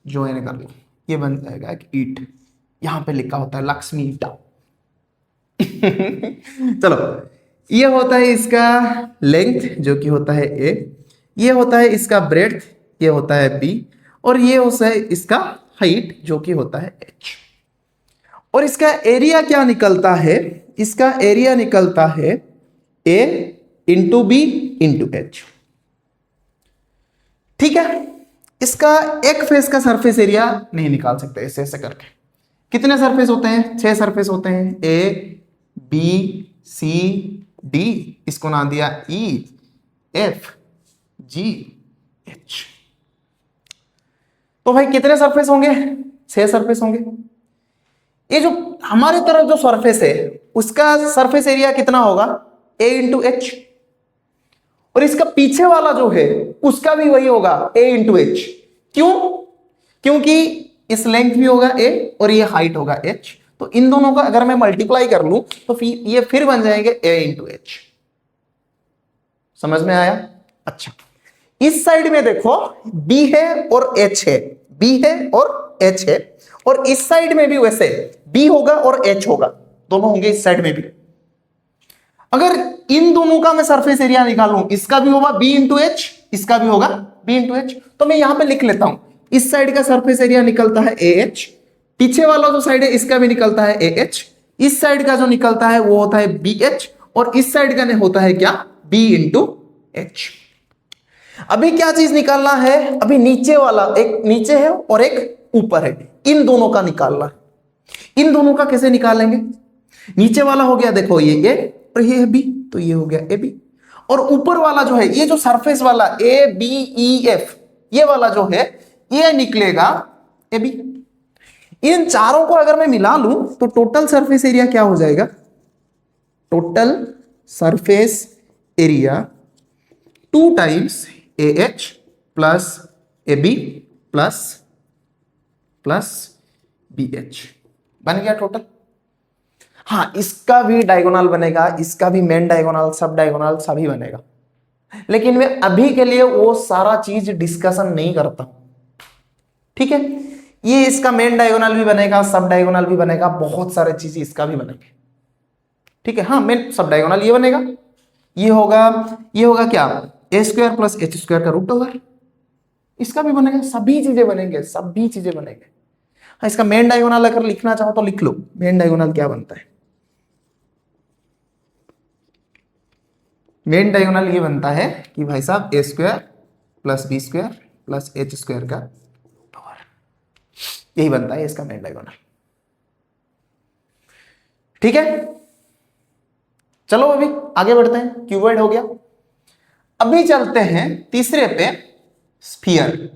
S1: ज्वाइन कर लो, ये बन जाएगा एक ईट। यहां पे लिखा होता है लक्ष्मी ईटा। चलो ये होता है इसका लेंथ जो कि होता है ए, ये होता है इसका ब्रेड्थ, ये होता है बी, और ये होता है इसका हाइट जो कि होता है एच। और इसका एरिया क्या निकलता है? इसका एरिया निकलता है ए इंटू बी इंटू एच। ठीक है, इसका एक फेस का सरफेस एरिया नहीं निकाल सकते ऐसे ऐसे करके। कितने सरफेस होते हैं? 6 सरफेस होते हैं, ए बी सी डी, इसको ना दिया ई एफ जी एच। तो भाई कितने सरफेस होंगे? 6 सरफेस होंगे। ये जो हमारे तरफ जो सरफेस है उसका सरफेस एरिया कितना होगा? ए इंटू एच। और इसका पीछे वाला जो है उसका भी वही होगा, ए इंटू एच। क्यों? क्योंकि इस लेंथ भी होगा ए और ये हाइट होगा एच, तो इन दोनों का अगर मैं मल्टीप्लाई कर लूं तो फिर ये फिर बन जाएंगे ए इंटू एच। समझ में आया? अच्छा, इस साइड में देखो बी है और एच है, बी है और एच है, और इस साइड में भी वैसे बी होगा और एच होगा, दोनों होंगे इस साइड में भी। अगर इन दोनों का मैं सरफेस एरिया निकालूं, इसका भी होगा बी इंटू एच, इसका भी होगा बी इंटू एच, तो मैं यहां पे लिख लेता हूं इस साइड का सरफेस एरिया निकलता है ए एच, पीछे वाला जो साइड है इसका भी निकलता है ए एच, इस साइड का जो निकलता है वो होता है बी एच, और इस साइड का होता है क्या? B into h. अभी क्या चीज निकालना है? अभी नीचे वाला, एक नीचे है और एक ऊपर है, इन दोनों का निकालना है। इन दोनों का कैसे निकालेंगे? नीचे वाला हो गया देखो ये ए और ये है बी, तो ये हो गया ए बी, और ऊपर वाला जो है ये जो सरफेस वाला ए बी ई एफ, ये वाला जो है ये निकलेगा ए बी। इन चारों को अगर मैं मिला लूं तो टोटल सरफेस एरिया क्या हो जाएगा? Total surface area 2 times a h plus a b plus plus b h बन गया टोटल। हाँ, इसका भी डायगोनल बनेगा, इसका भी मेन डायगोनल, सब डायगोनल सभी बनेगा, लेकिन मैं अभी के लिए वो सारा चीज डिस्कशन नहीं करता हूं। ठीक है, ये इसका मेन डायगोनल भी बनेगा, सब डायगोनल भी बनेगा, बहुत सारे चीज इसका भी बनेंगे। ठीक है, हाँ मेन सब डायगोनल ये बनेगा, ये होगा क्या? ए स्क्वायर प्लस एच स्क्वायर का रूट ओवर, इसका भी बनेगा, सभी चीजें बनेंगे, सभी चीजें बनेंगे। हाँ, इसका मेन डायगोनल अगर लिखना चाहो तो लिख लो, मेन डायगोनल क्या बनता है? मेन डायगोनल ये बनता है कि भाई साहब A square plus B square plus H square का पावर, यही बनता है इसका मेन डायगोनल। ठीक है, चलो अभी आगे बढ़ते हैं, क्यूबॉइड हो गया। अभी चलते हैं तीसरे पे, स्फीयर।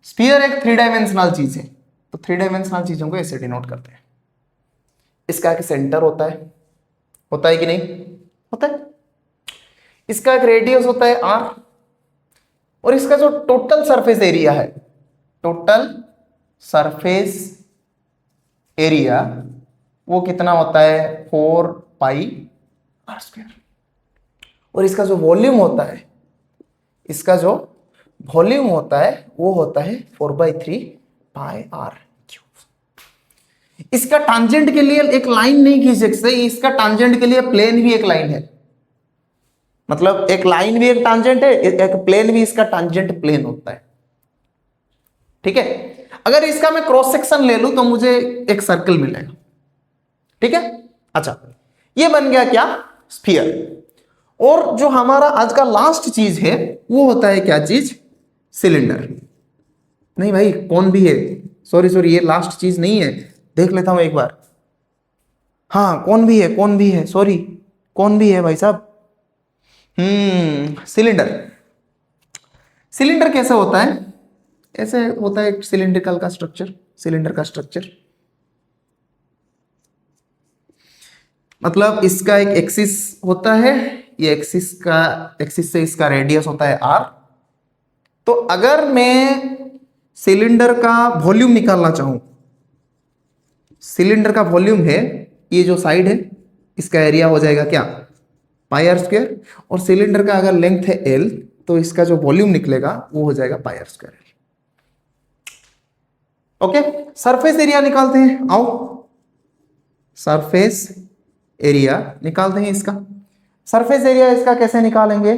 S1: स्फीयर एक 3 डायमेंशनल चीज है, तो 3 डायमेंशनल चीजों को ऐसे डिनोट करते हैं। इसका एक सेंटर होता है कि नहीं? होता है। इसका एक रेडियस होता है r, और इसका जो टोटल सरफेस एरिया है, टोटल सरफेस एरिया वो कितना होता है? 4 पाई r स्क्वायर। और इसका जो वॉल्यूम होता है, इसका जो वॉल्यूम होता है वो होता है 4/3 पाई r क्यूब। इसका टांजेंट के लिए एक लाइन नहीं खींच सकते, इसका टांजेंट के लिए प्लेन भी एक लाइन है, मतलब एक लाइन भी एक टांजेंट है, एक प्लेन भी इसका टांजेंट प्लेन होता है। ठीक है, अगर इसका मैं क्रॉस सेक्शन ले लूं तो मुझे एक सर्कल मिलेगा। ठीक है, अच्छा ये बन गया क्या? स्फीयर। और जो हमारा आज का लास्ट चीज है वो होता है क्या चीज? सिलेंडर। नहीं भाई, कौन भी है, सॉरी ये लास्ट चीज नहीं है, देख लेता हूं एक बार। हाँ कौन भी है, सॉरी कौन भी है भाई साहब। सिलेंडर। सिलेंडर कैसे होता है, ऐसे होता है एक सिलिंड्रिकल का स्ट्रक्चर, सिलेंडर का स्ट्रक्चर। मतलब इसका एक एक्सिस होता है, ये एक्सिस से इसका रेडियस होता है r। तो अगर मैं सिलेंडर का वॉल्यूम निकालना चाहूं, सिलेंडर का वॉल्यूम है ये जो साइड है, इसका एरिया हो जाएगा क्या, पाई आर स्क्वायर। और सिलेंडर का अगर लेंथ है l, तो इसका जो वॉल्यूम निकलेगा वो हो जाएगा pi R square. Okay, surface area निकालते हैं, आओ सरफेस एरिया निकालते हैं इसका। सरफेस एरिया इसका कैसे निकालेंगे,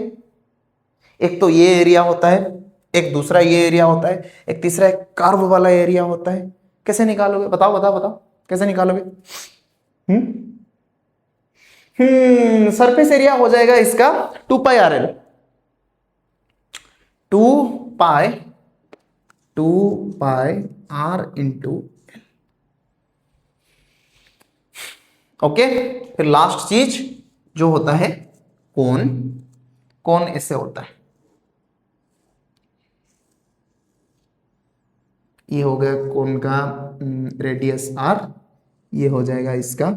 S1: एक तो ये एरिया होता है, एक दूसरा ये एरिया होता है, एक तीसरा एक कर्व वाला एरिया होता है। कैसे निकालोगे, बताओ बताओ बताओ, कैसे निकालोगे। सरफेस एरिया हो जाएगा इसका 2πRL, 2πr into L। Okay, फिर लास्ट चीज जो होता है कोण, कोण ऐसे होता है, ये हो गया कोण का रेडियस r, ये हो जाएगा इसका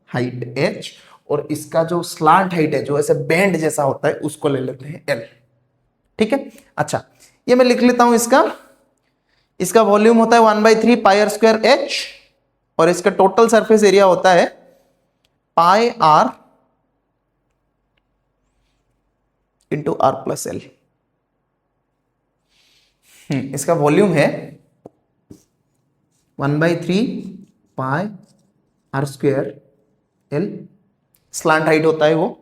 S1: हाइट h, और इसका जो स्लांट हाइट है, जो ऐसे बैंड जैसा होता है, उसको ले लेते हैं l। ठीक है, अच्छा ये मैं लिख लेता हूं, इसका वॉल्यूम होता है 1/3 पाई आर स्क्वायर h, और इसका टोटल सरफेस एरिया होता है pi R into r plus L. इसका वॉल्यूम है 1/3 pi R square L, slant height होता है वो।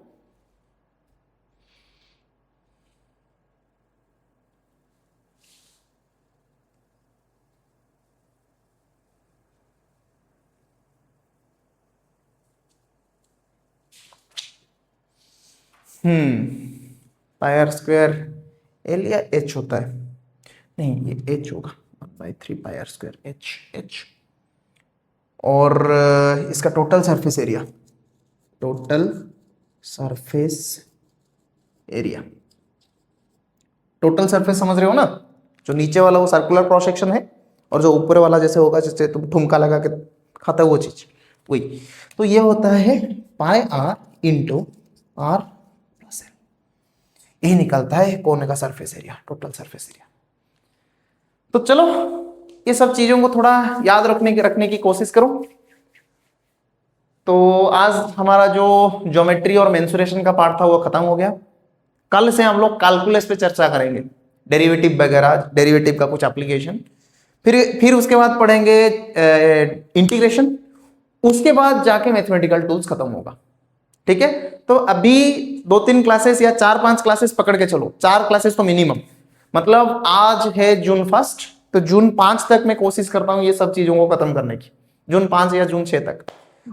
S1: पाई आर स्क्वायर एल या एच होता है, नहीं ये एच होगा, 1/3 पाई आर स्क्वायर एच। और इसका total surface area, total surface area, total surface समझ रहे हो ना, जो नीचे वाला वो सर्कुलर क्रॉस सेक्शन है, और जो ऊपर वाला जैसे होगा जैसे तुम ठुमका लगा के खाता है वो चीज, वही। तो ये होता है pi R into R plus L, यही निकलता है कोने का surface area, total surface area. तो चलो ये सब चीजों को थोड़ा याद रखने की कोशिश करो। तो आज हमारा जो ज्योमेट्री और मेंसुरेशन का पार्ट था वो खत्म हो गया। कल से हम लोग कैलकुलस पे चर्चा करेंगे, डेरिवेटिव वगैरह, डेरिवेटिव का कुछ एप्लीकेशन, फिर उसके बाद पढ़ेंगे इंटीग्रेशन, उसके बाद जाके मैथमेटिकल टूल्स खत्म होगा। ठीक है, तो अभी 2-3 क्लासेस या 4-5 क्लासेस पकड़ के चलो, 4 क्लासेस तो मिनिमम। मतलब आज है जून 1, तो जून 5 तक मैं कोशिश करता हूं ये सब चीजों को खत्म करने की, जून 5 या जून 6 तक।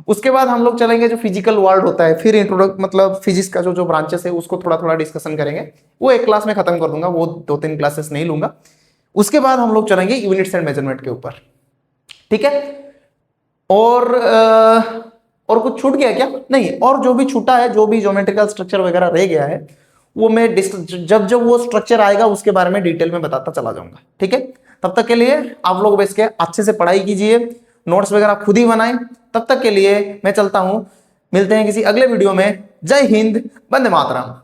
S1: उसके बाद हम लोग चलेंगे जो फिजिकल वर्ल्ड होता है, फिर इंट्रोडक्ट मतलब फिजिक्स का जो ब्रांचेस है उसको थोड़ा थोड़ा डिस्कशन करेंगे, वो एक क्लास में खत्म कर दूंगा, वो 2-3 क्लासेस नहीं लूंगा। उसके बाद हम लोग चलेंगे यूनिट्स एंड मेजरमेंट के ऊपर। ठीक है, और कुछ छूट गया क्या, नहीं, और जो भी छूटा है, जो भी ज्योमेट्रिकल स्ट्रक्चर वगैरह रह गया है, वो मैं जब वो स्ट्रक्चर आएगा उसके बारे में डिटेल में बताता चला जाऊंगा। ठीक है, तब तक के लिए आप लोग बैठ के अच्छे से पढ़ाई कीजिए, नोट्स वगैरह खुद ही बनाएं। तब तक के लिए मैं चलता हूं, मिलते हैं किसी अगले वीडियो में। जय हिंद, वंदे मातरम।